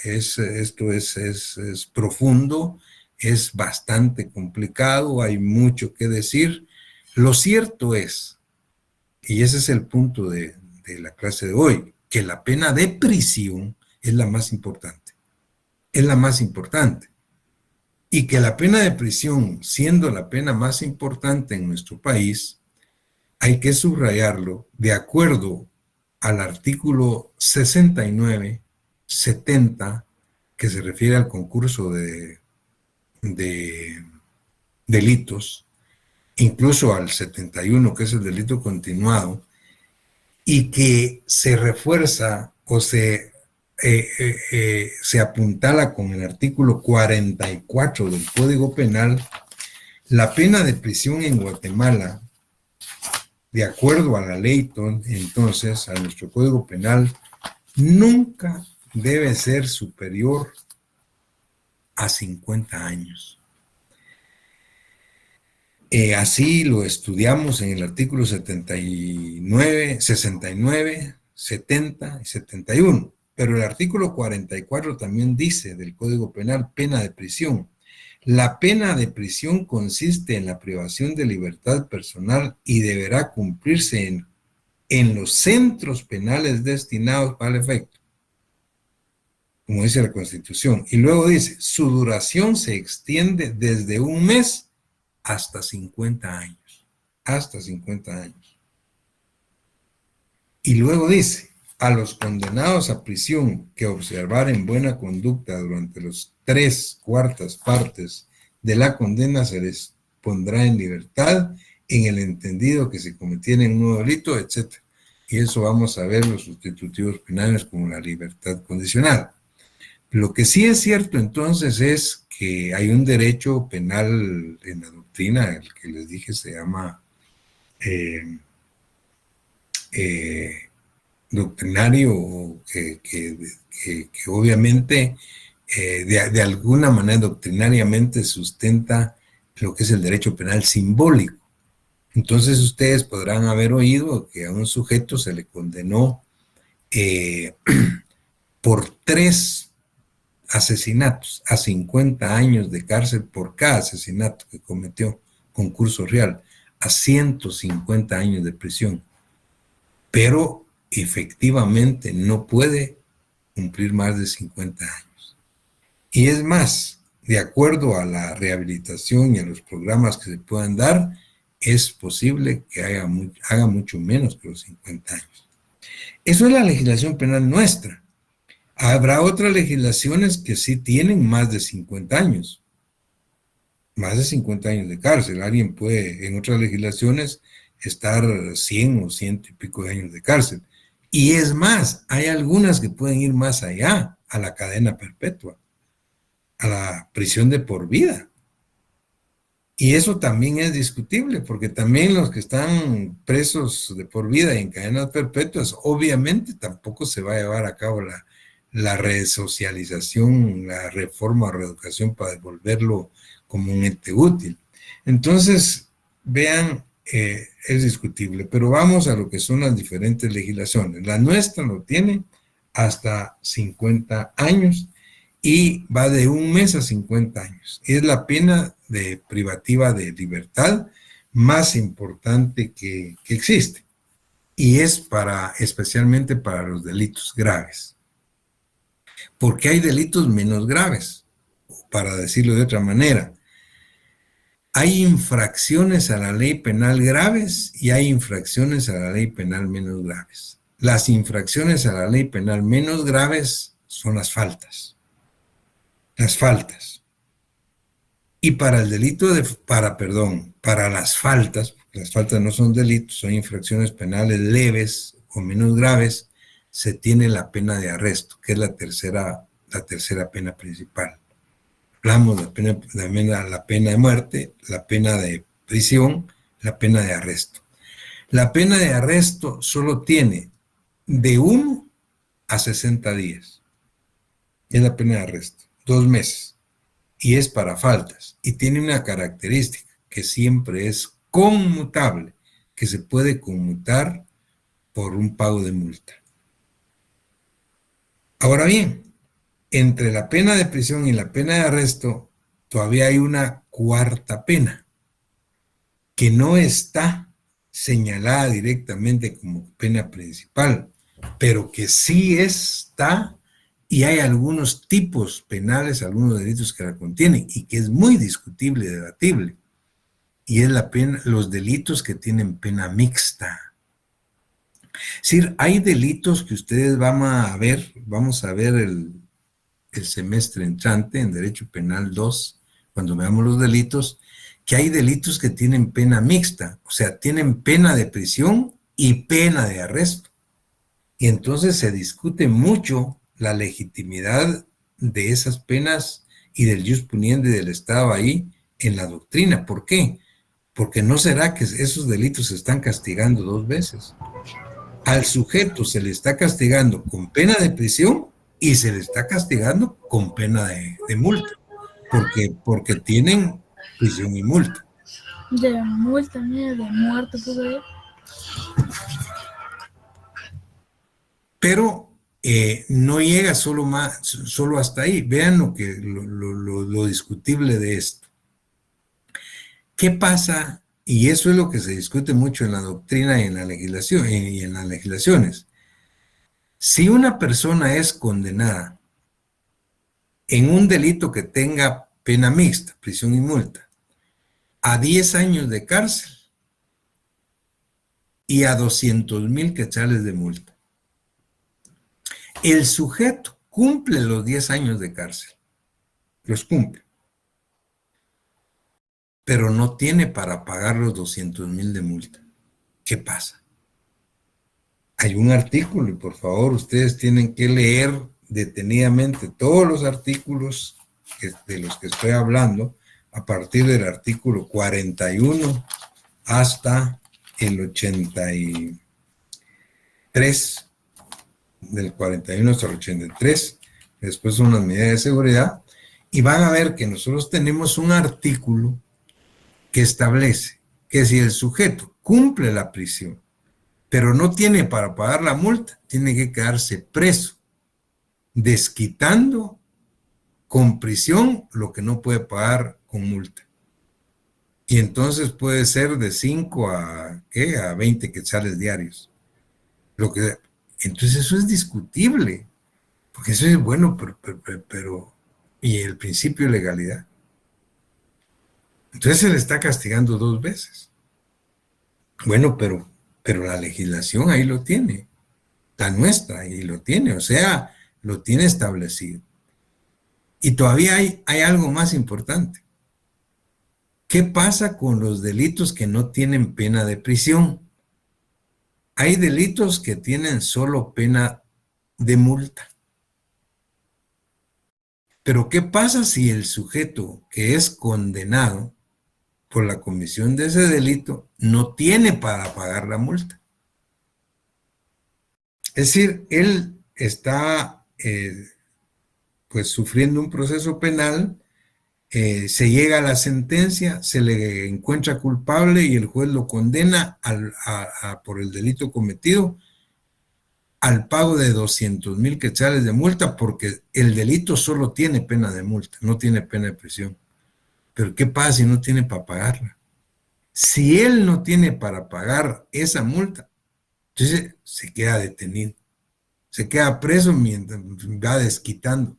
esto es profundo, es bastante complicado, hay mucho que decir. Lo cierto es, y ese es el punto de la clase de hoy, que la pena de prisión es la más importante. Es la más importante. Y que la pena de prisión, siendo la pena más importante en nuestro país, hay que subrayarlo de acuerdo al artículo 69, 70, que se refiere al concurso de delitos, incluso al 71, que es el delito continuado, y que se refuerza o se apuntala con el artículo 44 del Código Penal. La pena de prisión en Guatemala, de acuerdo a la ley, entonces, a nuestro Código Penal, nunca debe ser superior a 50 años. Así lo estudiamos en el artículo 79, 69, 70 y 71. Pero el artículo 44 también dice del Código Penal, pena de prisión. La pena de prisión consiste en la privación de libertad personal y deberá cumplirse en los centros penales destinados para el efecto, como dice la Constitución. Y luego dice, su duración se extiende desde un mes hasta 50 años. Hasta 50 años. Y luego dice, a los condenados a prisión que observaren buena conducta durante los 3/4 partes de la condena se les pondrá en libertad en el entendido que se cometiera un nuevo delito, etc. Y eso vamos a ver los sustitutivos penales como la libertad condicional. Lo que sí es cierto entonces es que hay un derecho penal en la doctrina, el que les dije se llama doctrinario, que obviamente de alguna manera doctrinariamente sustenta lo que es el derecho penal simbólico. Entonces ustedes podrán haber oído que a un sujeto se le condenó por 3 asesinatos a 50 años de cárcel por cada asesinato que cometió con curso real, a 150 años de prisión. Pero efectivamente no puede cumplir más de 50 años. Y es más, de acuerdo a la rehabilitación y a los programas que se puedan dar, es posible que haga mucho menos que los 50 años. Eso es la legislación penal nuestra. Habrá otras legislaciones que sí tienen más de 50 años. Más de 50 años de cárcel. Alguien puede, en otras legislaciones, estar 100 o 100 y pico de años de cárcel. Y es más, hay algunas que pueden ir más allá, a la cadena perpetua, a la prisión de por vida. Y eso también es discutible, porque también los que están presos de por vida en cadenas perpetuas, obviamente tampoco se va a llevar a cabo la resocialización, la reforma o reeducación para devolverlo como un ente útil. Entonces, vean, es discutible, pero vamos a lo que son las diferentes legislaciones. La nuestra lo tiene hasta 50 años y va de 1 mes a 50 años. Es la pena privativa de libertad más importante que existe y es especialmente para los delitos graves. Porque hay delitos menos graves, para decirlo de otra manera. hay infracciones a la ley penal graves y hay infracciones a la ley penal menos graves. Las infracciones a la ley penal menos graves son las faltas. Las faltas. Y para el delito de, para las faltas no son delitos, son infracciones penales leves o menos graves, se tiene la pena de arresto, que es la tercera pena principal. Hablamos de la pena de muerte, la pena de prisión, la pena de arresto. La pena de arresto solo tiene de 1 a 60 días. Es la pena de arresto, 2 meses. Y es para faltas. Y tiene una característica, que siempre es conmutable, que se puede conmutar por un pago de multa. Ahora bien, entre la pena de prisión y la pena de arresto, todavía hay una cuarta pena, que no está señalada directamente como pena principal, pero que sí está, y hay algunos tipos penales, algunos delitos que la contienen, y que es muy discutible y debatible, y es la pena, los delitos que tienen pena mixta. Es decir, hay delitos que ustedes vamos a ver el semestre entrante, en Derecho Penal 2, cuando veamos los delitos, que hay delitos que tienen pena mixta, o sea, tienen pena de prisión y pena de arresto. Y entonces se discute mucho la legitimidad de esas penas y del jus puniendi del Estado ahí en la doctrina. ¿Por qué? Porque no será que esos delitos se están castigando 2 veces. Al sujeto se le está castigando con pena de prisión y se le está castigando con pena de multa, porque tienen prisión y multa. De multa, mira, de muerte, pues, Pero no llega solo hasta ahí. Vean lo discutible de esto. ¿Qué pasa? Y eso es lo que se discute mucho en la doctrina y en la legislación y en las legislaciones. Si una persona es condenada en un delito que tenga pena mixta, prisión y multa, a 10 años de cárcel y a 200,000 quetzales de multa, el sujeto cumple los 10 años de cárcel, los cumple, pero no tiene para pagar los 200,000 de multa. ¿Qué pasa? Hay un artículo, y por favor ustedes tienen que leer detenidamente todos los artículos de los que estoy hablando, a partir del artículo 41 hasta el 83, del 41 hasta el 83, después son las medidas de seguridad, y van a ver que nosotros tenemos un artículo que establece que si el sujeto cumple la prisión, pero no tiene para pagar la multa, tiene que quedarse preso, desquitando con prisión lo que no puede pagar con multa. Y entonces puede ser de 5 a 20 quetzales diarios. Entonces eso es discutible, porque eso es bueno, pero ¿y el principio de legalidad? Entonces se le está castigando 2 veces. Bueno, pero la legislación ahí lo tiene, la nuestra ahí lo tiene, o sea, lo tiene establecido. Y todavía hay algo más importante. ¿Qué pasa con los delitos que no tienen pena de prisión? Hay delitos que tienen solo pena de multa. Pero ¿qué pasa si el sujeto que es condenado por la comisión de ese delito no tiene para pagar la multa? Es decir, él está pues sufriendo un proceso penal, se llega a la sentencia, se le encuentra culpable y el juez lo condena por el delito cometido al pago de 200,000 quetzales de multa, porque el delito solo tiene pena de multa, no tiene pena de prisión. Pero ¿qué pasa si no tiene para pagarla? Si él no tiene para pagar esa multa, entonces se queda detenido, se queda preso mientras va desquitando.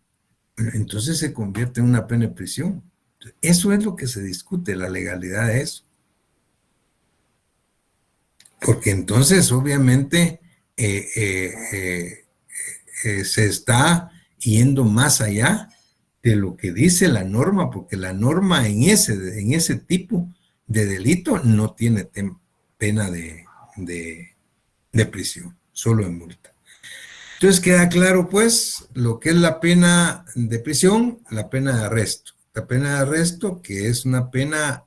Entonces se convierte en una pena de prisión. Eso es lo que se discute, la legalidad de eso. Porque entonces, obviamente, se está yendo más allá de lo que dice la norma, porque la norma en ese tipo de delito no tiene pena de prisión, solo en multa. Entonces queda claro, pues, lo que es la pena de prisión, la pena de arresto. La pena de arresto, que es una pena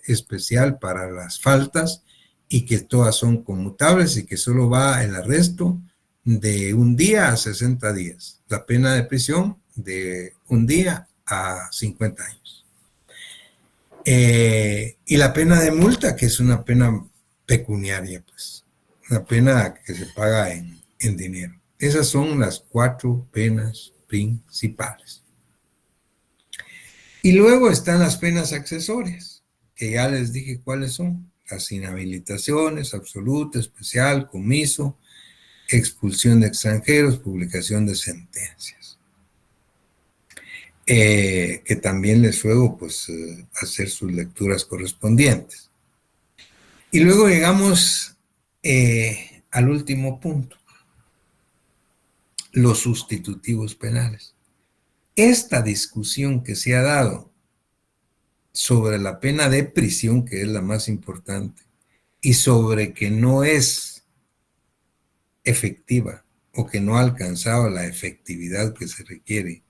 especial para las faltas y que todas son conmutables y que solo va el arresto de 1 día a 60 días. La pena de prisión de 1 día a 50 años. Y la pena de multa, que es una pena pecuniaria, pues, una pena que se paga en dinero. Esas son las 4 penas principales. Y luego están las penas accesorias, que ya les dije cuáles son. Las inhabilitaciones, absoluta, especial, comiso, expulsión de extranjeros, publicación de sentencias. Que también les ruego, pues, hacer sus lecturas correspondientes. Y luego llegamos al último punto. Los sustitutivos penales. Esta discusión que se ha dado sobre la pena de prisión, que es la más importante, y sobre que no es efectiva o que no ha alcanzado la efectividad que se requiere,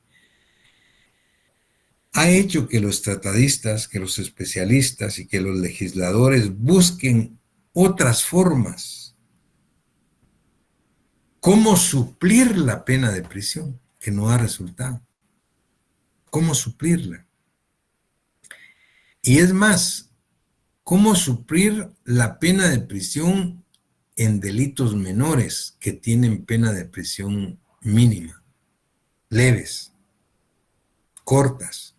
ha hecho que los tratadistas, que los especialistas y que los legisladores busquen otras formas. ¿Cómo suplir la pena de prisión que no ha resultado? ¿Cómo suplirla? Y es más, ¿cómo suplir la pena de prisión en delitos menores que tienen pena de prisión mínima, leves, cortas?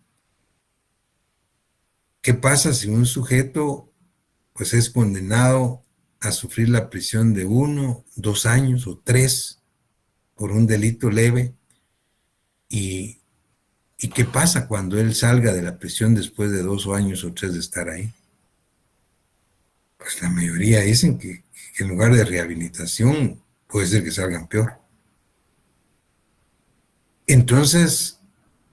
¿Qué pasa si un sujeto pues es condenado a sufrir la prisión de 1, 2 años o 3 por un delito leve? ¿Y qué pasa cuando él salga de la prisión después de 2 años o 3 de estar ahí? Pues la mayoría dicen que en lugar de rehabilitación puede ser que salgan peor. Entonces,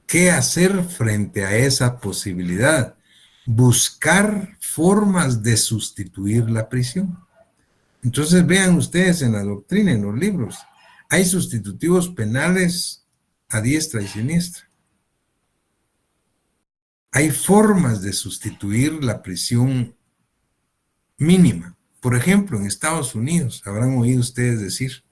¿qué hacer frente a esa posibilidad? Buscar formas de sustituir la prisión. Entonces vean ustedes en la doctrina, en los libros, hay sustitutivos penales a diestra y siniestra. Hay formas de sustituir la prisión mínima. Por ejemplo, en Estados Unidos, habrán oído ustedes decir,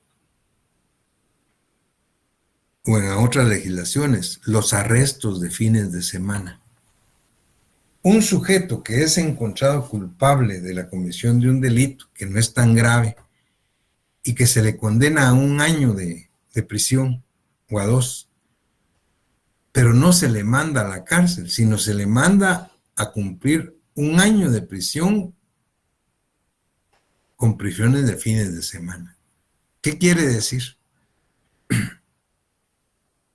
o en otras legislaciones, los arrestos de fines de semana. Un sujeto que es encontrado culpable de la comisión de un delito que no es tan grave y que se le condena a 1 año de prisión o a 2, pero no se le manda a la cárcel, sino se le manda a cumplir 1 año de prisión con prisiones de fines de semana. ¿Qué quiere decir?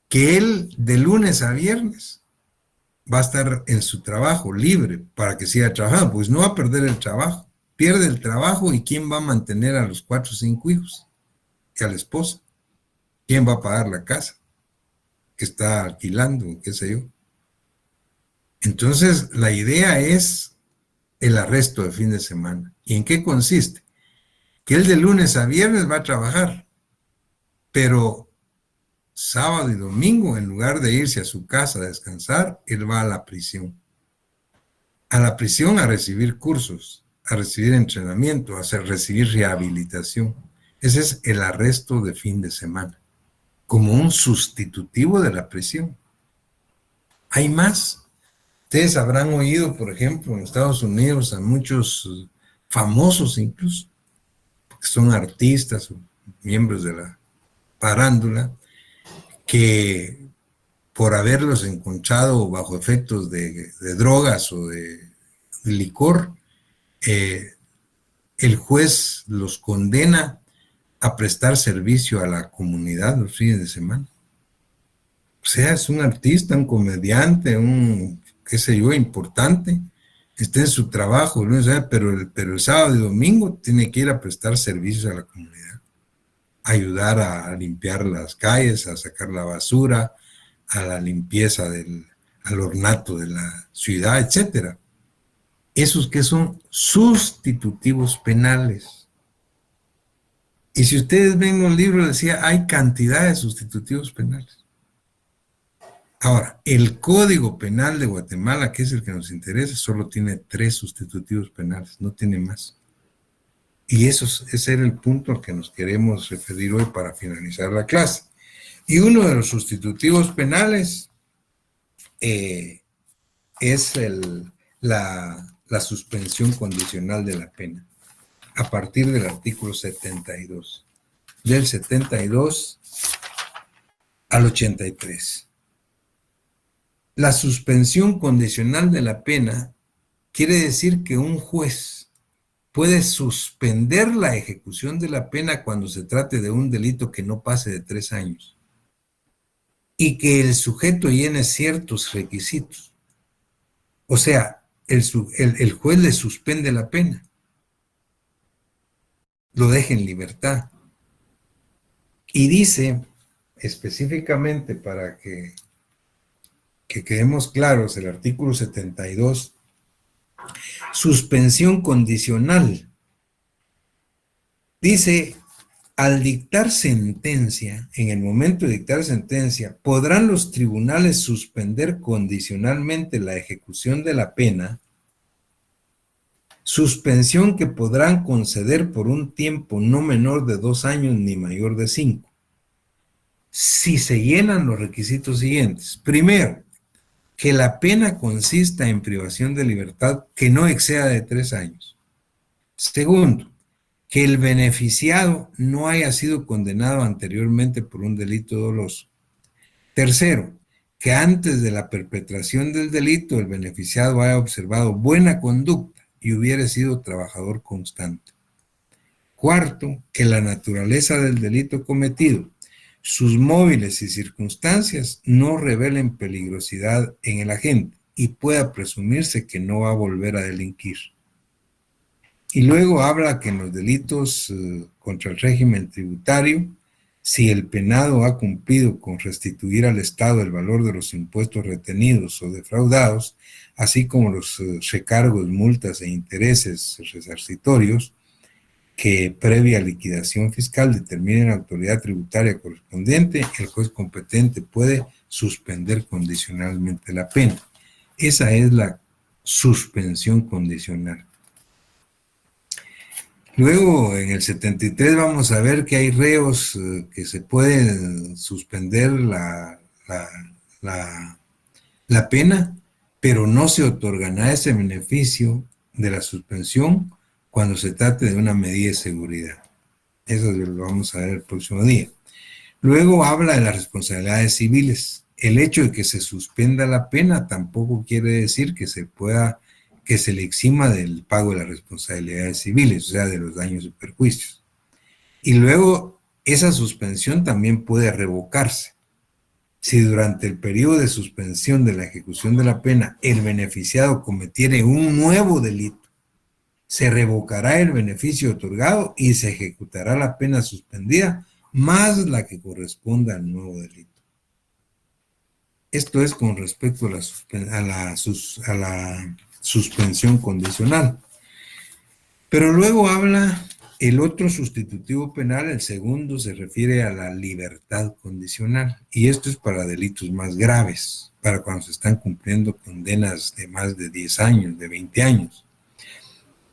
Que él de lunes a viernes va a estar en su trabajo libre para que siga trabajando, pues no va a perder el trabajo. Pierde el trabajo y ¿quién va a mantener a los 4 o 5 hijos? Y a la esposa. ¿Quién va a pagar la casa que está alquilando, qué sé yo? Entonces, la idea es el arresto de fin de semana. ¿Y en qué consiste? Que él de lunes a viernes va a trabajar, pero sábado y domingo, en lugar de irse a su casa a descansar, él va a la prisión. A la prisión a recibir cursos, a recibir entrenamiento, a recibir rehabilitación. Ese es el arresto de fin de semana, como un sustitutivo de la prisión. Hay más. Ustedes habrán oído, por ejemplo, en Estados Unidos a muchos famosos incluso, que son artistas o miembros de la farándula, que por haberlos encontrado bajo efectos de drogas o de licor, el juez los condena a prestar servicio a la comunidad los fines de semana. O sea, es un artista, un comediante, un qué sé yo, importante, esté en su trabajo, ¿no? Pero el sábado y domingo tiene que ir a prestar servicios a la comunidad, ayudar a limpiar las calles, a sacar la basura, a la limpieza al ornato de la ciudad, etcétera. Esos que son sustitutivos penales. Y si ustedes ven los libros, decía, hay cantidad de sustitutivos penales. Ahora, el Código Penal de Guatemala, que es el que nos interesa, solo tiene 3 sustitutivos penales, no tiene más. Y ese era el punto al que nos queremos referir hoy para finalizar la clase. Y uno de los sustitutivos penales es la suspensión condicional de la pena, a partir del artículo 72, del 72 al 83. La suspensión condicional de la pena quiere decir que un juez puede suspender la ejecución de la pena cuando se trate de un delito que no pase de 3 años y que el sujeto llene ciertos requisitos. O sea, el juez le suspende la pena, lo deja en libertad y dice específicamente, para que quedemos claros, el artículo 72, suspensión condicional. Dice, al dictar sentencia, en el momento de dictar sentencia, podrán los tribunales suspender condicionalmente la ejecución de la pena, suspensión que podrán conceder por un tiempo no menor de 2 años ni mayor de 5, si se llenan los requisitos siguientes. Primero, que la pena consista en privación de libertad que no exceda de 3 años. Segundo, que el beneficiado no haya sido condenado anteriormente por un delito doloso. Tercero, que antes de la perpetración del delito el beneficiado haya observado buena conducta y hubiera sido trabajador constante. Cuarto, que la naturaleza del delito cometido, sus móviles y circunstancias no revelen peligrosidad en el agente y pueda presumirse que no va a volver a delinquir. Y luego habla que en los delitos contra el régimen tributario, si el penado ha cumplido con restituir al Estado el valor de los impuestos retenidos o defraudados, así como los recargos, multas e intereses resarcitorios, que previa liquidación fiscal determine la autoridad tributaria correspondiente, el juez competente puede suspender condicionalmente la pena. Esa es la suspensión condicional. Luego, en el 73 vamos a ver que hay reos que se pueden suspender la pena, pero no se otorgará ese beneficio de la suspensión cuando se trate de una medida de seguridad. Eso lo vamos a ver el próximo día. Luego habla de las responsabilidades civiles. El hecho de que se suspenda la pena tampoco quiere decir que se le exima del pago de las responsabilidades civiles, o sea, de los daños y perjuicios. Y luego, esa suspensión también puede revocarse. Si durante el periodo de suspensión de la ejecución de la pena el beneficiado cometiere un nuevo delito, se revocará el beneficio otorgado y se ejecutará la pena suspendida más la que corresponda al nuevo delito. Esto es con respecto a la suspensión condicional. Pero luego habla el otro sustitutivo penal, el segundo, se refiere a la libertad condicional. Y esto es para delitos más graves, para cuando se están cumpliendo condenas de más de 10 años, de 20 años.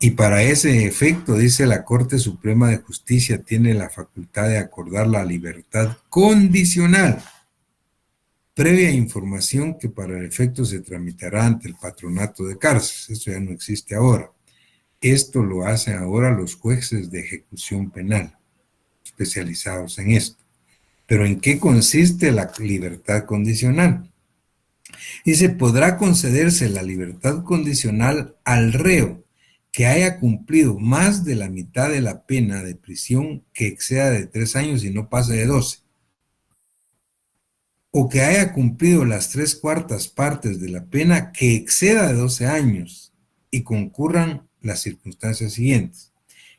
Y para ese efecto, dice, la Corte Suprema de Justicia tiene la facultad de acordar la libertad condicional, previa información que para el efecto se tramitará ante el patronato de cárceles. Esto ya no existe ahora. Esto lo hacen ahora los jueces de ejecución penal, especializados en esto. Pero ¿en qué consiste la libertad condicional? Dice, podrá concederse la libertad condicional al reo que haya cumplido más de la mitad de la pena de prisión que exceda de 3 años y no pase de 12. o que haya cumplido las 3/4 partes de la pena que exceda de 12 años y concurran las circunstancias siguientes: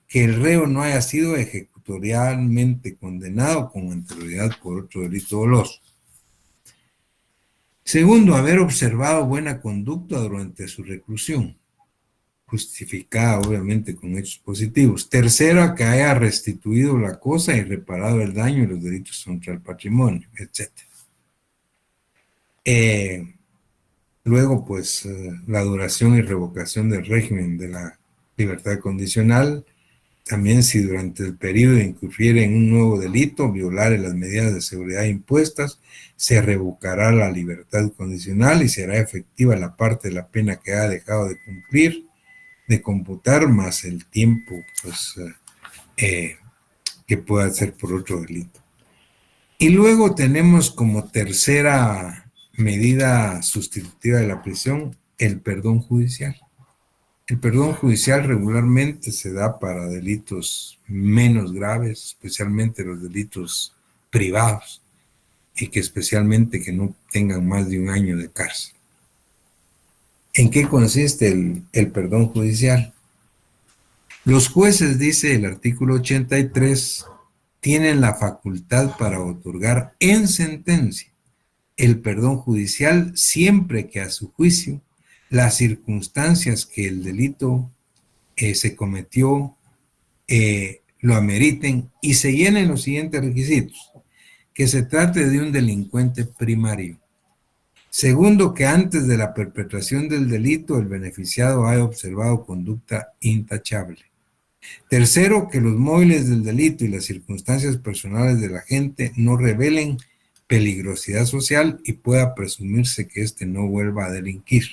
que el reo no haya sido ejecutorialmente condenado con anterioridad por otro delito doloso. Segundo, haber observado buena conducta durante su reclusión, justificada obviamente con hechos positivos. Tercero, que haya restituido la cosa y reparado el daño y los delitos contra el patrimonio, etc. Luego, pues, la duración y revocación del régimen de la libertad condicional. También, si durante el periodo incurriere en un nuevo delito, violare las medidas de seguridad impuestas, se revocará la libertad condicional y será efectiva la parte de la pena que haya dejado de cumplir, de computar, más el tiempo, pues, que pueda ser por otro delito. Y luego tenemos como tercera medida sustitutiva de la prisión el perdón judicial. El perdón judicial regularmente se da para delitos menos graves, especialmente los delitos privados, y que especialmente que no tengan más de 1 año de cárcel. ¿En qué consiste el perdón judicial? Los jueces, dice el artículo 83, tienen la facultad para otorgar en sentencia el perdón judicial siempre que a su juicio las circunstancias que el delito se cometió lo ameriten y se llenen los siguientes requisitos: que se trate de un delincuente primario. Segundo, que antes de la perpetración del delito el beneficiado haya observado conducta intachable. Tercero, que los móviles del delito y las circunstancias personales del agente no revelen peligrosidad social y pueda presumirse que éste no vuelva a delinquir.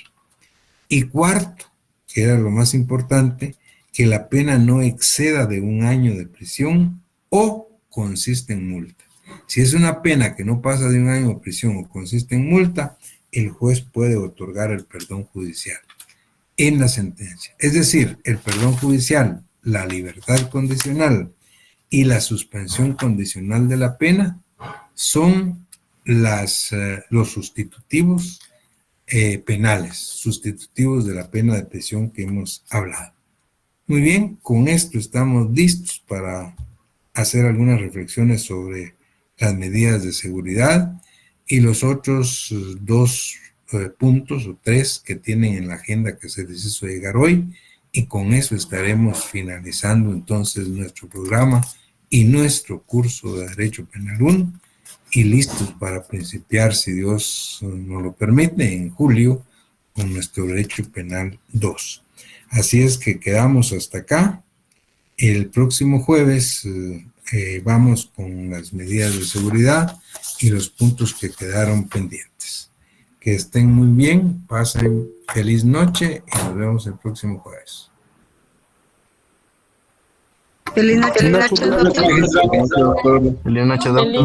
Y cuarto, que era lo más importante, que la pena no exceda de 1 año de prisión o consiste en multa. Si es una pena que no pasa de 1 año de prisión o consiste en multa, el juez puede otorgar el perdón judicial en la sentencia. Es decir, el perdón judicial, la libertad condicional y la suspensión condicional de la pena son los sustitutivos penales, sustitutivos de la pena de prisión que hemos hablado. Muy bien, con esto estamos listos para hacer algunas reflexiones sobre las medidas de seguridad y los otros 2 puntos o 3 que tienen en la agenda que se les hizo llegar hoy, y con eso estaremos finalizando entonces nuestro programa y nuestro curso de Derecho Penal 1 y listos para principiar, si Dios nos lo permite, en julio con nuestro Derecho Penal 2. Así es que quedamos hasta acá. El próximo jueves vamos con las medidas de seguridad y los puntos que quedaron pendientes. Que estén muy bien, pasen feliz noche y nos vemos el próximo jueves. Feliz noche, doctor. Feliz noche, doctor. Feliz noche, doctor.